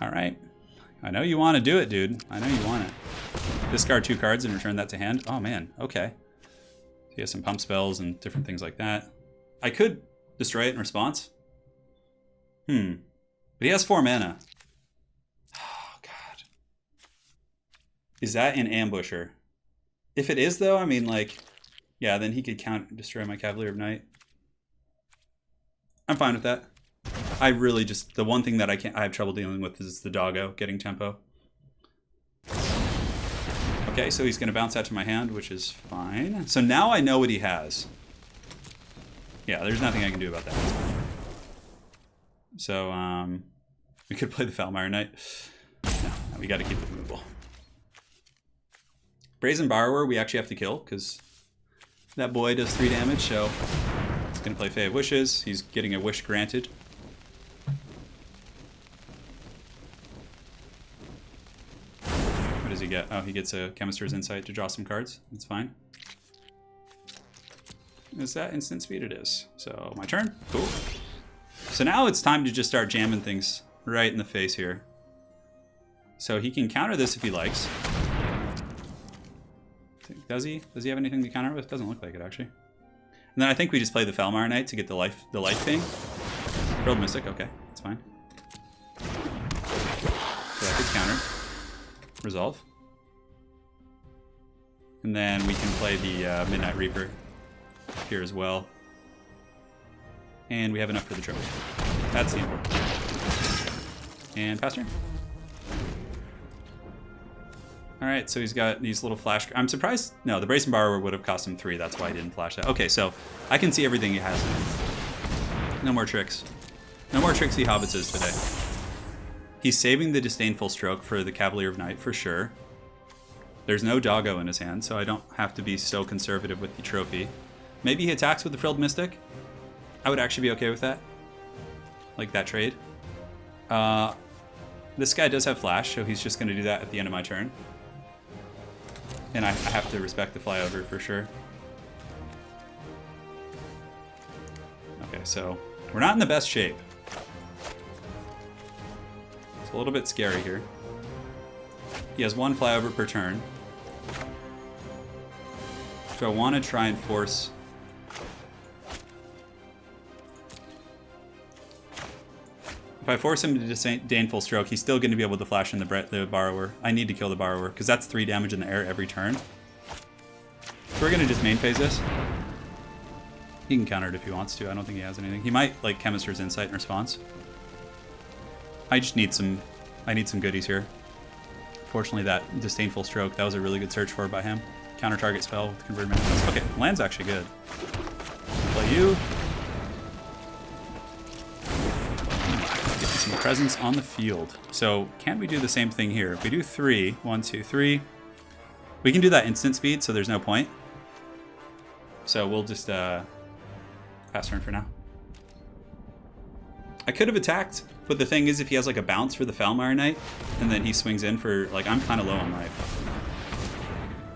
All right. I know you want to do it, dude. I know you want it. Discard 2 cards and return that to hand. Oh man. Okay. He has some pump spells and different things like that. I could destroy it in response. But he has 4 mana. Oh, God. Is that an Ambusher? If it is, though, I mean, like... Yeah, then he could destroy my Cavalier of Night. I'm fine with that. I really just... The one thing that I have trouble dealing with is the doggo getting tempo. Okay, so he's going to bounce that to my hand, which is fine. So now I know what he has. Yeah, there's nothing I can do about that. So, we could play the Foulmire Knight. No, we got to keep it movable. Brazen Borrower, we actually have to kill, because that boy does 3 damage, so he's going to play Fae of Wishes. He's getting a wish granted. What does he get? Oh, he gets a Chemister's Insight to draw some cards. That's fine. Is that instant speed? It is. So my turn. Cool. So now it's time to just start jamming things right in the face here. So he can counter this if he likes. Does he? Does he have anything to counter with? Doesn't look like it actually. And then I think we just play the Foulmire Knight to get the life thing. Frilled Mystic. Okay, that's fine. So that gets countered. Resolve. And then we can play the Midnight Reaper here as well. And we have enough for the trophy. That's the important thing. And pass turn. Alright, so he's got these little flash... I'm surprised... No, the Brazen Borrower would have cost him 3. That's why he didn't flash that. Okay, so I can see everything he has. No more tricks. No more tricksy hobbitses today. He's saving the Disdainful Stroke for the Cavalier of Night, for sure. There's no doggo in his hand, so I don't have to be so conservative with the trophy. Maybe he attacks with the Frilled Mystic. I would actually be okay with that. Like that trade. This guy does have flash, so he's just going to do that at the end of my turn. And I have to respect the flyover for sure. so we're not in the best shape. It's a little bit scary here. He has 1 flyover per turn. So I want to try and force... If I force him to disdainful stroke, he's still going to be able to flash in the borrower. I need to kill the borrower, because that's 3 damage in the air every turn. So we're going to just main phase this. He can counter it if he wants to. I don't think he has anything. He might like Chemist's Insight in response. I just need some... I need some goodies here. Fortunately, that disdainful stroke, that was a really good search for by him. Counter target spell with convert mana. Okay, land's actually good. Play you. Get some presence on the field. So can we do the same thing here? If we do 3, 1, 2, 3, we can do that instant speed, so there's no point. So we'll just pass turn for now. I could have attacked, but the thing is, if he has like a bounce for the Foulmire Knight, and then he swings in for, like, I'm kind of low on life.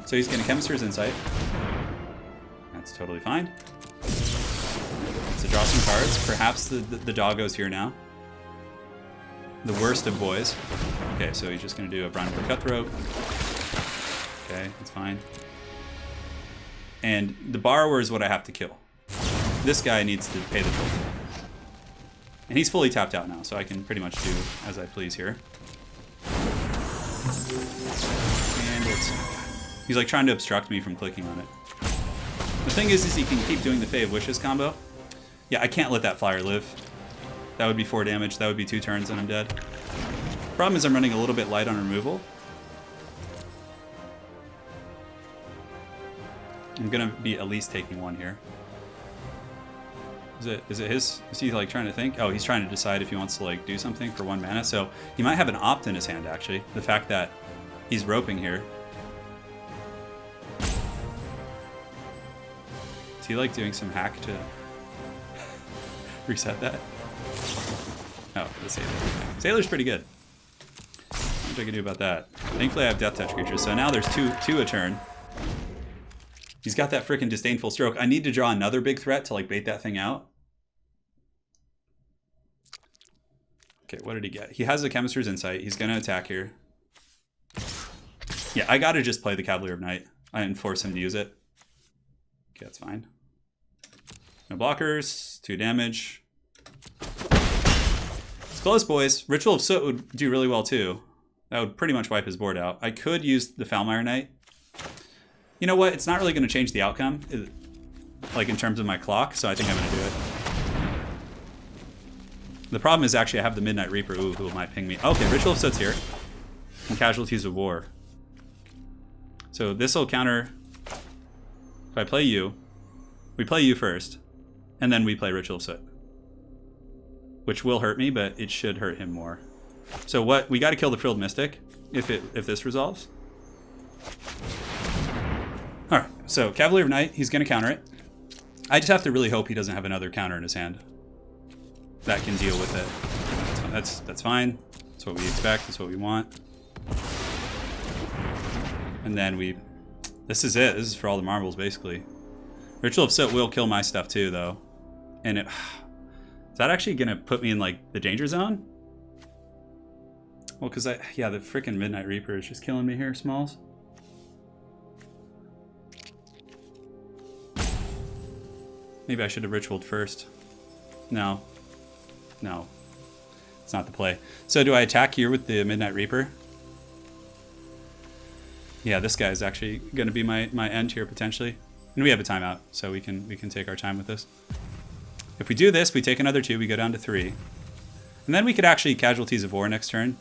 So he's going to Chemist's Insight. That's totally fine. So draw some cards. Perhaps the doggo's here now. The worst of boys. Okay, so he's just going to do a Brine-Boar Cutthroat. Okay, that's fine. And the borrower is what I have to kill. This guy needs to pay the toll. And he's fully tapped out now, so I can pretty much do as I please here. And he's like trying to obstruct me from clicking on it. The thing is he can keep doing the Fae of Wishes combo. Yeah, I can't let that flyer live. That would be 4 damage, that would be 2 turns and I'm dead. Problem is I'm running a little bit light on removal. I'm gonna be at least taking 1 here. Is it his? Is he like trying to think? Oh, he's trying to decide if he wants to like do something for 1 mana. So he might have an opt in his hand actually. The fact that he's roping here. Is he like doing some hack to reset that? Oh, the Sailor. Sailor's pretty good. Not much I can do about that. Thankfully I have Death Touch creatures, so now there's two a turn. He's got that freaking disdainful stroke. I need to draw another big threat to like bait that thing out. Okay, what did he get? He has a Chemist's Insight. He's going to attack here. Yeah, I got to just play the Cavalier of Night and force him to use it. Okay, that's fine. No blockers, 2 damage. It's close, boys. Ritual of Soot would do really well too. That would pretty much wipe his board out. I could use the Foulmire Knight. You know what? It's not really going to change the outcome, like in terms of my clock, so I think I'm going to do it. The problem is actually I have the Midnight Reaper, who might ping me. Okay, Ritual of Soot's here. And Casualties of War. So this will counter... If I play you, we play you first, and then we play Ritual of Soot. Which will hurt me, but it should hurt him more. So what? We got to kill the Frilled Mystic, if this resolves. Alright, so Cavalier of Night, he's going to counter it. I just have to really hope he doesn't have another counter in his hand that can deal with it. That's fine. That's what we expect. That's what we want. And then this is it. This is for all the marbles, basically. Ritual of Soot will kill my stuff too, though. And is that actually going to put me in, like, the danger zone? Well, because yeah, the freaking Midnight Reaper is just killing me here, Smalls. Maybe I should have ritualed first. No. No. It's not the play. So do I attack here with the Midnight Reaper? Yeah, this guy is actually going to be my end here, potentially. And we have a timeout, so we can take our time with this. If we do this, we take another 2, we go down to 3. And then we could actually Casualties of War next turn.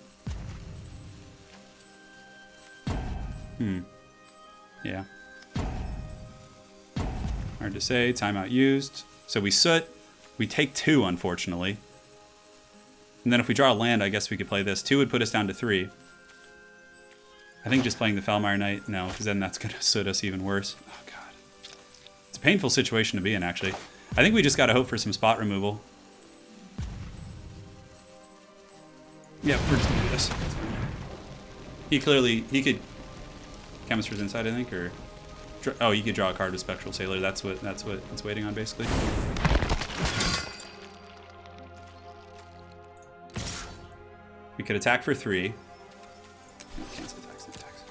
Yeah. Hard to say. Timeout used. So we Soot. We take 2, unfortunately. And then if we draw a land, I guess we could play this. 2 would put us down to 3. I think just playing the Foulmire Knight, no, because then that's going to Soot us even worse. Oh, God. It's a painful situation to be in, actually. I think we just got to hope for some spot removal. Yeah, we're just going to do this. He could Chemist's Insight, I think, or... Oh, you could draw a card with Spectral Sailor. That's what it's waiting on, basically. could attack for 3. Cancel attacks, no attacks.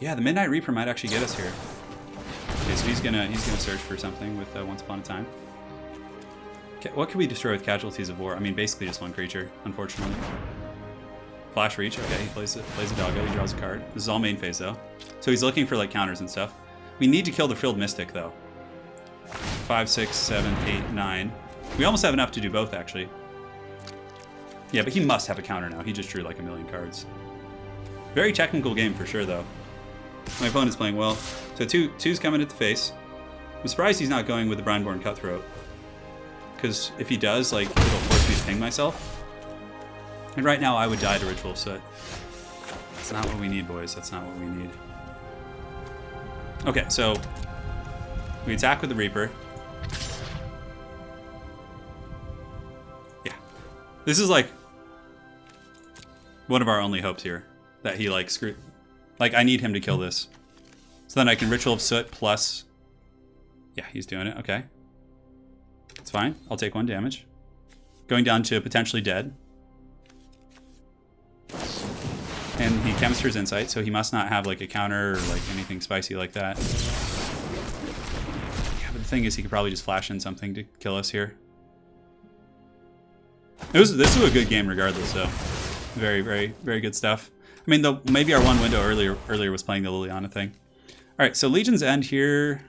Yeah, the Midnight Reaper might actually get us here. Okay, so he's gonna search for something with Once Upon a Time. Okay, what can we destroy with Casualties of War? I mean, basically just one creature, unfortunately. Flash Reach. Okay, he plays a doggo. He draws a card. This is all main phase though, so he's looking for like counters and stuff. We need to kill the Frilled Mystic though. 5, 6, 7, 8, 9. We almost have enough to do both actually. Yeah, but he must have a counter now. He just drew like a million cards. Very technical game for sure though. My opponent's playing well. So two's coming at the face. I'm surprised he's not going with the Brineborn Cutthroat. Because if he does, like, it'll force me to ping myself. And right now I would die to Ritual of Soot. That's not what we need, boys. That's not what we need. Okay, so we attack with the Reaper. Yeah. This is like one of our only hopes here. That he like like I need him to kill this. So then I can Ritual of Soot plus... Yeah, he's doing it. Okay. It's fine. I'll take 1 damage. Going down to potentially dead. And he Chemist's Insight, so he must not have like a counter or like anything spicy like that. Yeah, but the thing is he could probably just flash in something to kill us here. This was a good game regardless, so very, very, very good stuff. I mean, though maybe our one window earlier was playing the Liliana thing. All right, so Legion's End here.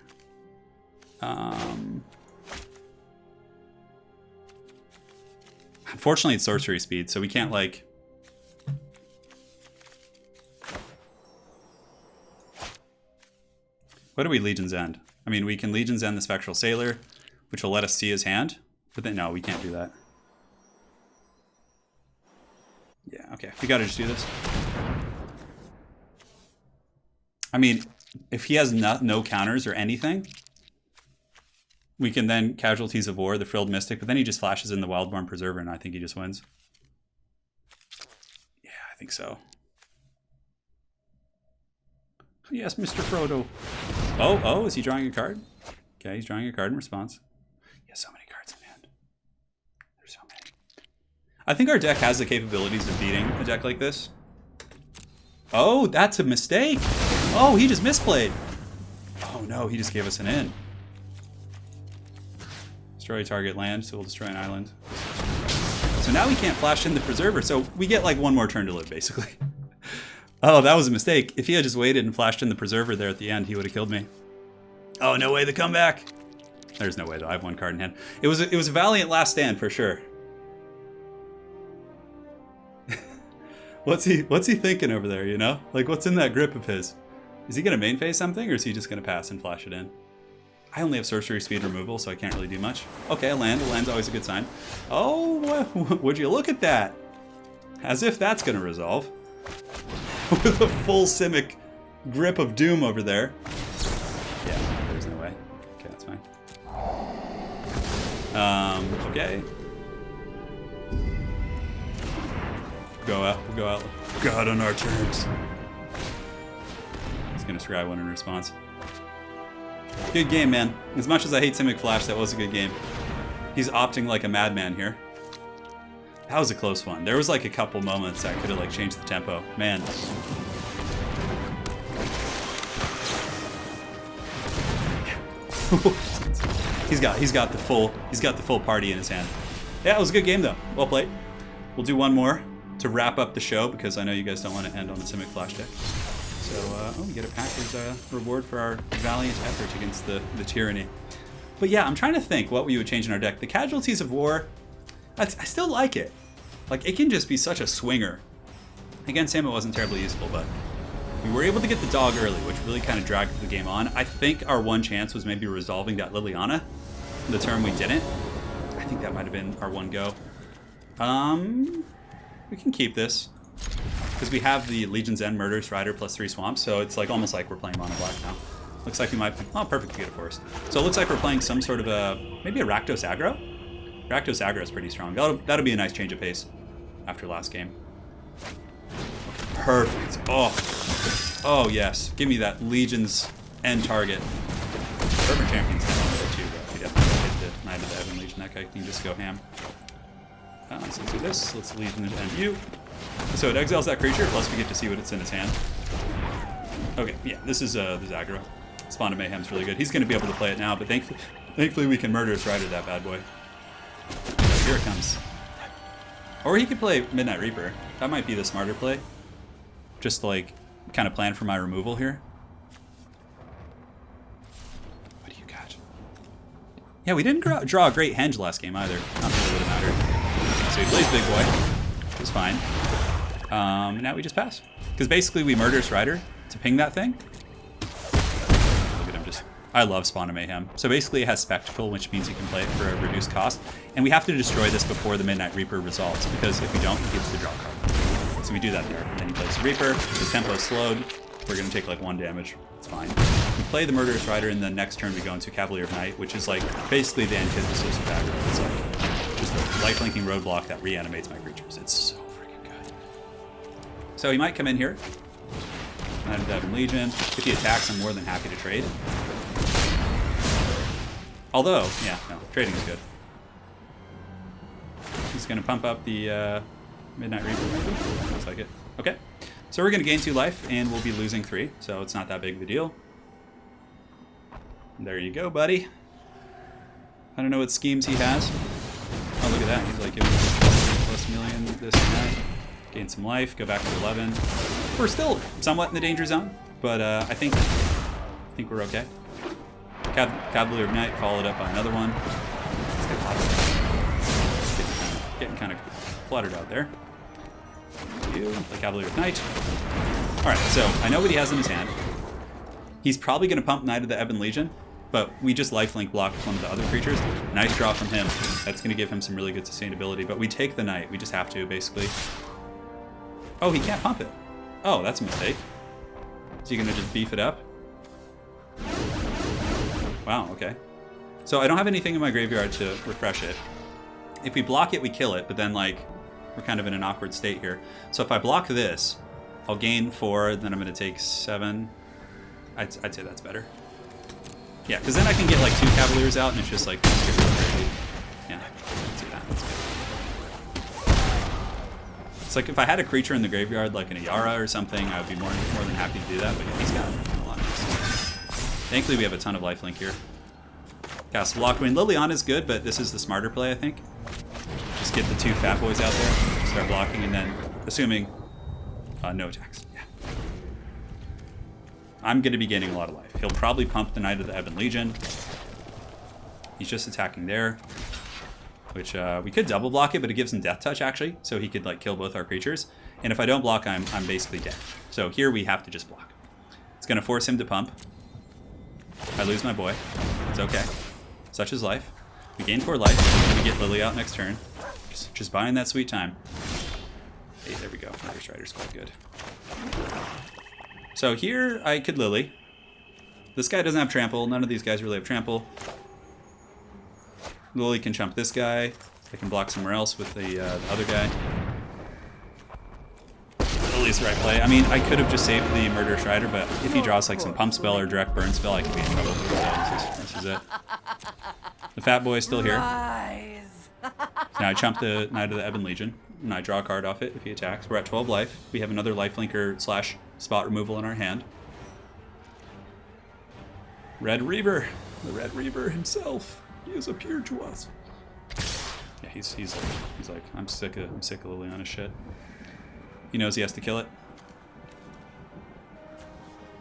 Unfortunately, it's sorcery speed, so we can't like. What do we Legion's End? I mean, we can Legion's End the Spectral Sailor, which will let us see his hand, but then no, we can't do that. Yeah, okay, we gotta just do this. I mean, if he has no counters or anything, we can then Casualties of War, the Frilled Mystic, but then he just flashes in the Wildborn Preserver, and I think he just wins. Yeah, I think so. Yes, Mr. Frodo. Oh, is he drawing a card? Okay, he's drawing a card in response. He has so many cards in hand. There's so many. I think our deck has the capabilities of beating a deck like this. Oh, that's a mistake. Oh, he just misplayed. Oh no, he just gave us an in. Destroy target land, so we'll destroy an island. So now we can't flash in the Preserver, so we get like 1 more turn to live, basically. Oh, that was a mistake. If he had just waited and flashed in the Preserver there at the end, he would have killed me. Oh, no way, the comeback. There's no way, though. I have 1 card in hand. It was a valiant last stand, for sure. What's he thinking over there, you know? Like, what's in that grip of his? Is he going to main phase something, or is he just going to pass and flash it in? I only have sorcery speed removal, so I can't really do much. Okay, a land. A land's always a good sign. Oh, would you look at that? As if that's going to resolve. With a full Simic grip of doom over there. Yeah, there's no way. Okay, that's fine. Okay. Go out. We'll go out. God on our terms. He's gonna scry 1 in response. Good game, man. As much as I hate Simic Flash, that was a good game. He's opting like a madman here. That was a close one. There was like a couple moments that could have like changed the tempo. Man. he's got the full party in his hand. Yeah, it was a good game though. Well played. We'll do 1 more to wrap up the show because I know you guys don't want to end on the Simic Flash deck. So we get a package reward for our valiant effort against the tyranny. But yeah, I'm trying to think what we would change in our deck. The Casualties of War, I still like it. Like, it can just be such a swinger. Against him, it wasn't terribly useful, but we were able to get the dog early, which really kind of dragged the game on. I think our 1 chance was maybe resolving that Liliana. The turn we didn't. I think that might have been our 1 go. We can keep this. Because we have the Legion's End Murderous Rider plus 3 swamps, so it's like almost like we're playing mono black now. Looks like we might... Oh, perfect to get a forest. So it looks like we're playing some sort of maybe a Rakdos aggro? Rakdos aggro is pretty strong. That'll be a nice change of pace after last game. Perfect. Oh yes. Give me that Legion's End target. Perfect Champion's down on there too, but we definitely hit the Knight of the Heaven Legion. That guy can just go ham. So let's do this. Let's Legion's End you. So it exiles that creature, plus we get to see what it's in his hand. Okay, yeah, this is the aggro. Spawn of Mayhem's really good. He's going to be able to play it now, but thankfully we can Murderous Rider that bad boy. Here it comes. Or he could play Midnight Reaper. That might be the smarter play. Just like, kind of plan for my removal here. What do you got? Yeah, we didn't draw a great henge last game either. Not that it would have mattered. So he plays Big Boy, which is fine. Now we just pass. Because basically we Murderous Rider to ping that thing. Look at him just... I love Spawn of Mayhem. So basically it has Spectacle, which means you can play it for a reduced cost. And we have to destroy this before the Midnight Reaper resolves, because if we don't, he gets the draw card. So we do that there. And then he plays the Reaper, the tempo is slowed. We're going to take like 1 damage. It's fine. We play the Murderous Rider, and the next turn we go into Cavalier of Night, which is like basically the antithesis of aggro. It's like just a lifelinking roadblock that reanimates my creatures. It's so freaking good. So he might come in here. Knight of the Ebon Legion. If he attacks, I'm more than happy to trade. Although, yeah, no, trading is good. He's going to pump up the Midnight Reaper, maybe? Looks like it. Okay. So we're going to gain 2 life, and we'll be losing 3, so it's not that big of a deal. There you go, buddy. I don't know what schemes he has. Oh, look at that. He's like giving plus million, this and that. Gain some life, go back to 11. We're still somewhat in the danger zone, but I think we're okay. Cavalier of Night, followed up by another one. Getting kind of cluttered out there. The Cavalier of Night. Alright, so I know what he has in his hand. He's probably going to pump Knight of the Ebon Legion, but we just lifelink blocked one of the other creatures. Nice draw from him. That's going to give him some really good sustainability, but we take the Knight. We just have to, basically. Oh, he can't pump it. Oh, that's a mistake. Is he going to just beef it up? Wow, okay. So I don't have anything in my graveyard to refresh it. If we block it, we kill it, but then, like, we're kind of in an awkward state here. So if I block this, I'll gain 4, then I'm going to take 7. I'd say that's better. Yeah, because then I can get, like, 2 Cavaliers out, and it's just, like, crazy. Yeah, let's do that. That's good. It's like if I had a creature in the graveyard, like an Ayara or something, I would be more than happy to do that, but yeah, he's got a lot of this. Thankfully, we have a ton of lifelink here. Cast Blockwind. Liliana's good, but this is the smarter play, I think. Just get the 2 fat boys out there, start blocking, and then, assuming no attacks. Yeah. I'm going to be gaining a lot of life. He'll probably pump the Knight of the Ebon Legion. He's just attacking there, which we could double block it, but it gives him Death Touch, actually, so he could like kill both our creatures. And if I don't block, I'm basically dead. So here we have to just block. It's going to force him to pump. I lose my boy. It's okay. Such is life. We gain 4 life. We get Lily out next turn. Just buying that sweet time. Hey, there we go. Murderous Rider's quite good. So here I could Lily. This guy doesn't have trample. None of these guys really have trample. Lily can chump this guy. I can block somewhere else with the other guy. Lily's the right play. I mean, I could have just saved the Murderous Rider, but if he draws like some pump spell or direct burn spell, I could be in trouble. So this is it. The fat boy is still here. Now I chump the Knight of the Ebon Legion, and I draw a card off it if he attacks. We're at 12 life. We have another lifelinker / spot removal in our hand. Red Reaver. The Red Reaver himself. He has appeared to us. Yeah, he's like, I'm sick of Liliana's shit. He knows he has to kill it.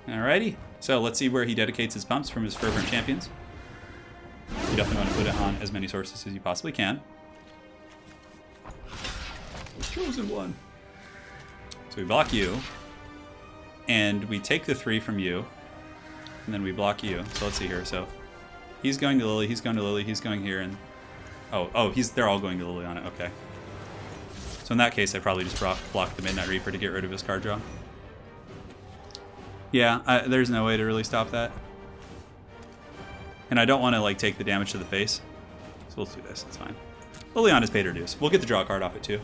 Alrighty. So let's see where he dedicates his pumps from his Fervent Champions. You definitely want to put it on as many sources as you possibly can. Chosen one. So we block you. And we take the 3 from you. And then we block you. So let's see here. So he's going to Lily, he's going to Lily, he's going here, and they're all going to Liliana. Okay. So in that case, I probably just block the Midnight Reaper to get rid of his card draw. Yeah, there's no way to really stop that. And I don't want to like take the damage to the face. So we'll do this, it's fine. Liliana's paid her dues. We'll get the draw card off it too.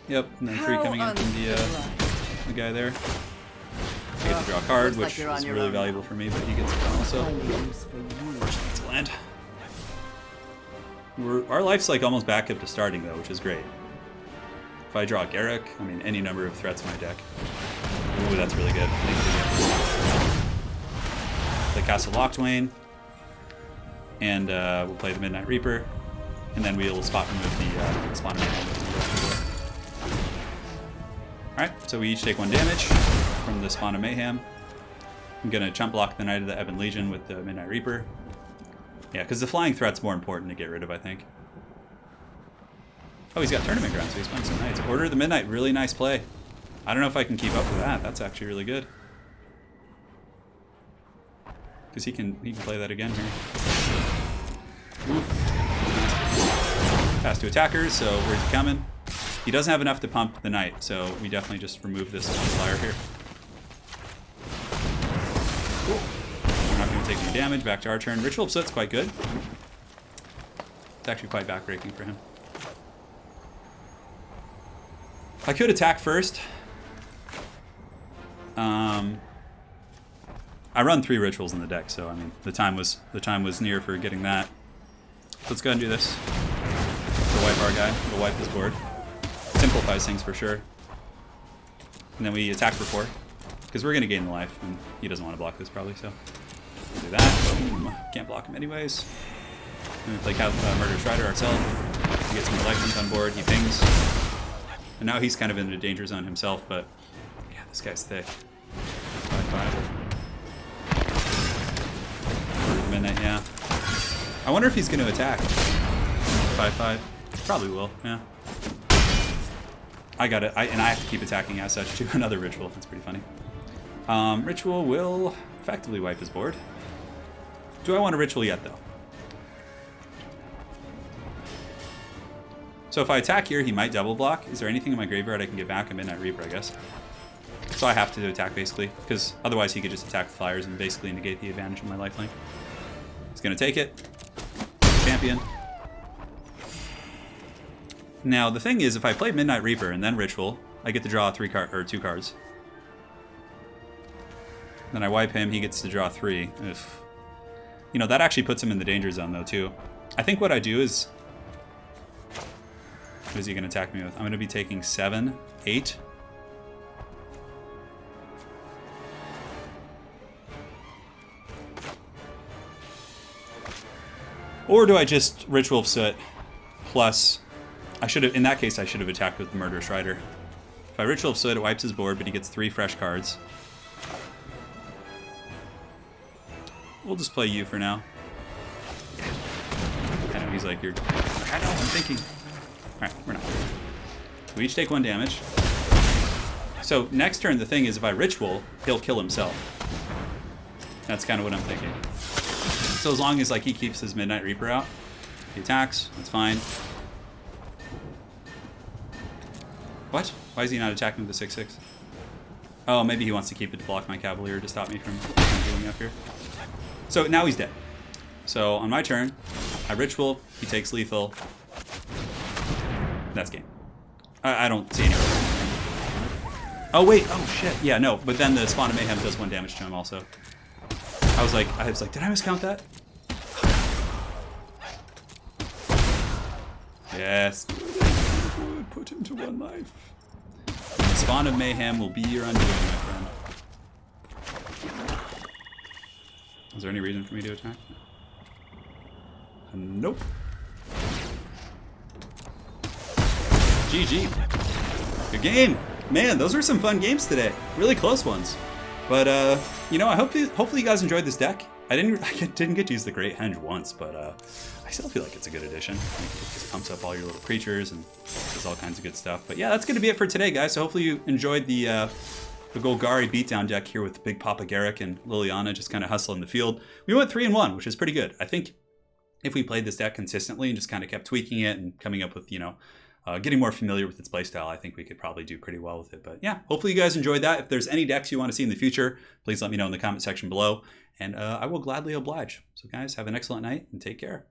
Yep, and then 3 coming in from the guy there. I get the draw card, which is really valuable for me, but he gets it also. It's land. Our life's like almost back up to starting though, which is great. If I draw Garruk, I mean any number of threats in my deck. Ooh, that's really good. They cast a Locked-Wain, and we'll play the Midnight Reaper, and then we'll spot remove the Spawn of Mayhem. Alright, so we each take 1 damage from the Spawn of Mayhem. I'm gonna chump block the Knight of the Ebon Legion with the Midnight Reaper. Yeah, because the flying threat's more important to get rid of, I think. Oh, he's got tournament ground, so he's playing some Knights. Order of the Midnight, really nice play. I don't know if I can keep up with that. That's actually really good. Because he can play that again here. Oof. Pass to attackers, so where's he coming? He doesn't have enough to pump the Knight, so we definitely just remove this one flyer here. Cool. We're not going to take any damage. Back to our turn. Ritual of Soot's quite good. It's actually quite backbreaking for him. I could attack first. I run 3 rituals in the deck, so I mean the time was near for getting that. Let's go ahead and do this. We'll wipe our guy. We'll wipe this board. Simplifies things for sure. And then we attack for 4. Because we're going to gain the life, and he doesn't want to block this probably, so we'll do that. Boom. Can't block him anyways. And we play Murderous Rider ourselves. He gets more life points on board, he pings. And now he's kind of in the danger zone himself, but yeah, this guy's thick. 5/5. Midnight, yeah. I wonder if he's going to attack. 5/5. Probably will, yeah. I got it. And I have to keep attacking as such too. Another ritual. That's pretty funny. Ritual will effectively wipe his board. Do I want a ritual yet, though? So if I attack here, he might double block. Is there anything in my graveyard I can get back? A Midnight Reaper, I guess. So I have to attack, basically, because otherwise he could just attack the flyers and basically negate the advantage of my lifelink. He's going to take it. Champion. Now, the thing is, if I play Midnight Reaper and then Ritual, I get to draw 2 cards. Then I wipe him, he gets to draw 3. If, you know, that actually puts him in the danger zone, though, too. I think what I do is... What is he going to attack me with? I'm going to be taking 7, 8. Or do I just Ritual of Soot plus... I should have, in that case, I should have attacked with the Murderous Rider. If I Ritual of Soot, it wipes his board, but he gets 3 fresh cards. We'll just play you for now. I know, he's like, I know, I'm thinking. Alright, we're not. We each take 1 damage. So next turn, the thing is, if I Ritual, he'll kill himself. That's kind of what I'm thinking. So as long as like he keeps his Midnight Reaper out, he attacks, that's fine. What? Why is he not attacking with the 6/6? Oh, maybe he wants to keep it to block my Cavalier to stop me from doing up here. So now he's dead. So on my turn, I Ritual, he takes lethal. That's game. I don't see any. Oh wait, oh shit. Yeah, no, but then the Spawn of Mayhem does 1 damage to him also. I was like, did I miscount that? Yes. Put him to 1 life. The Spawn of Mayhem will be your undoing, my friend. Is there any reason for me to attack? Nope. GG. Good game. Man, those were some fun games today. Really close ones. But, you know, hopefully you guys enjoyed this deck. I didn't get to use the Great Henge once, but I still feel like it's a good addition. It just pumps up all your little creatures and does all kinds of good stuff. But yeah, that's going to be it for today, guys. So hopefully you enjoyed the Golgari beatdown deck here with Big Papa Garruk and Liliana just kind of hustling the field. We went 3-1, which is pretty good. I think if we played this deck consistently and just kind of kept tweaking it and coming up with, you know, getting more familiar with its playstyle, I think we could probably do pretty well with it. But yeah, hopefully you guys enjoyed that. If there's any decks you want to see in the future, please let me know in the comment section below, and I will gladly oblige. So guys, have an excellent night and take care.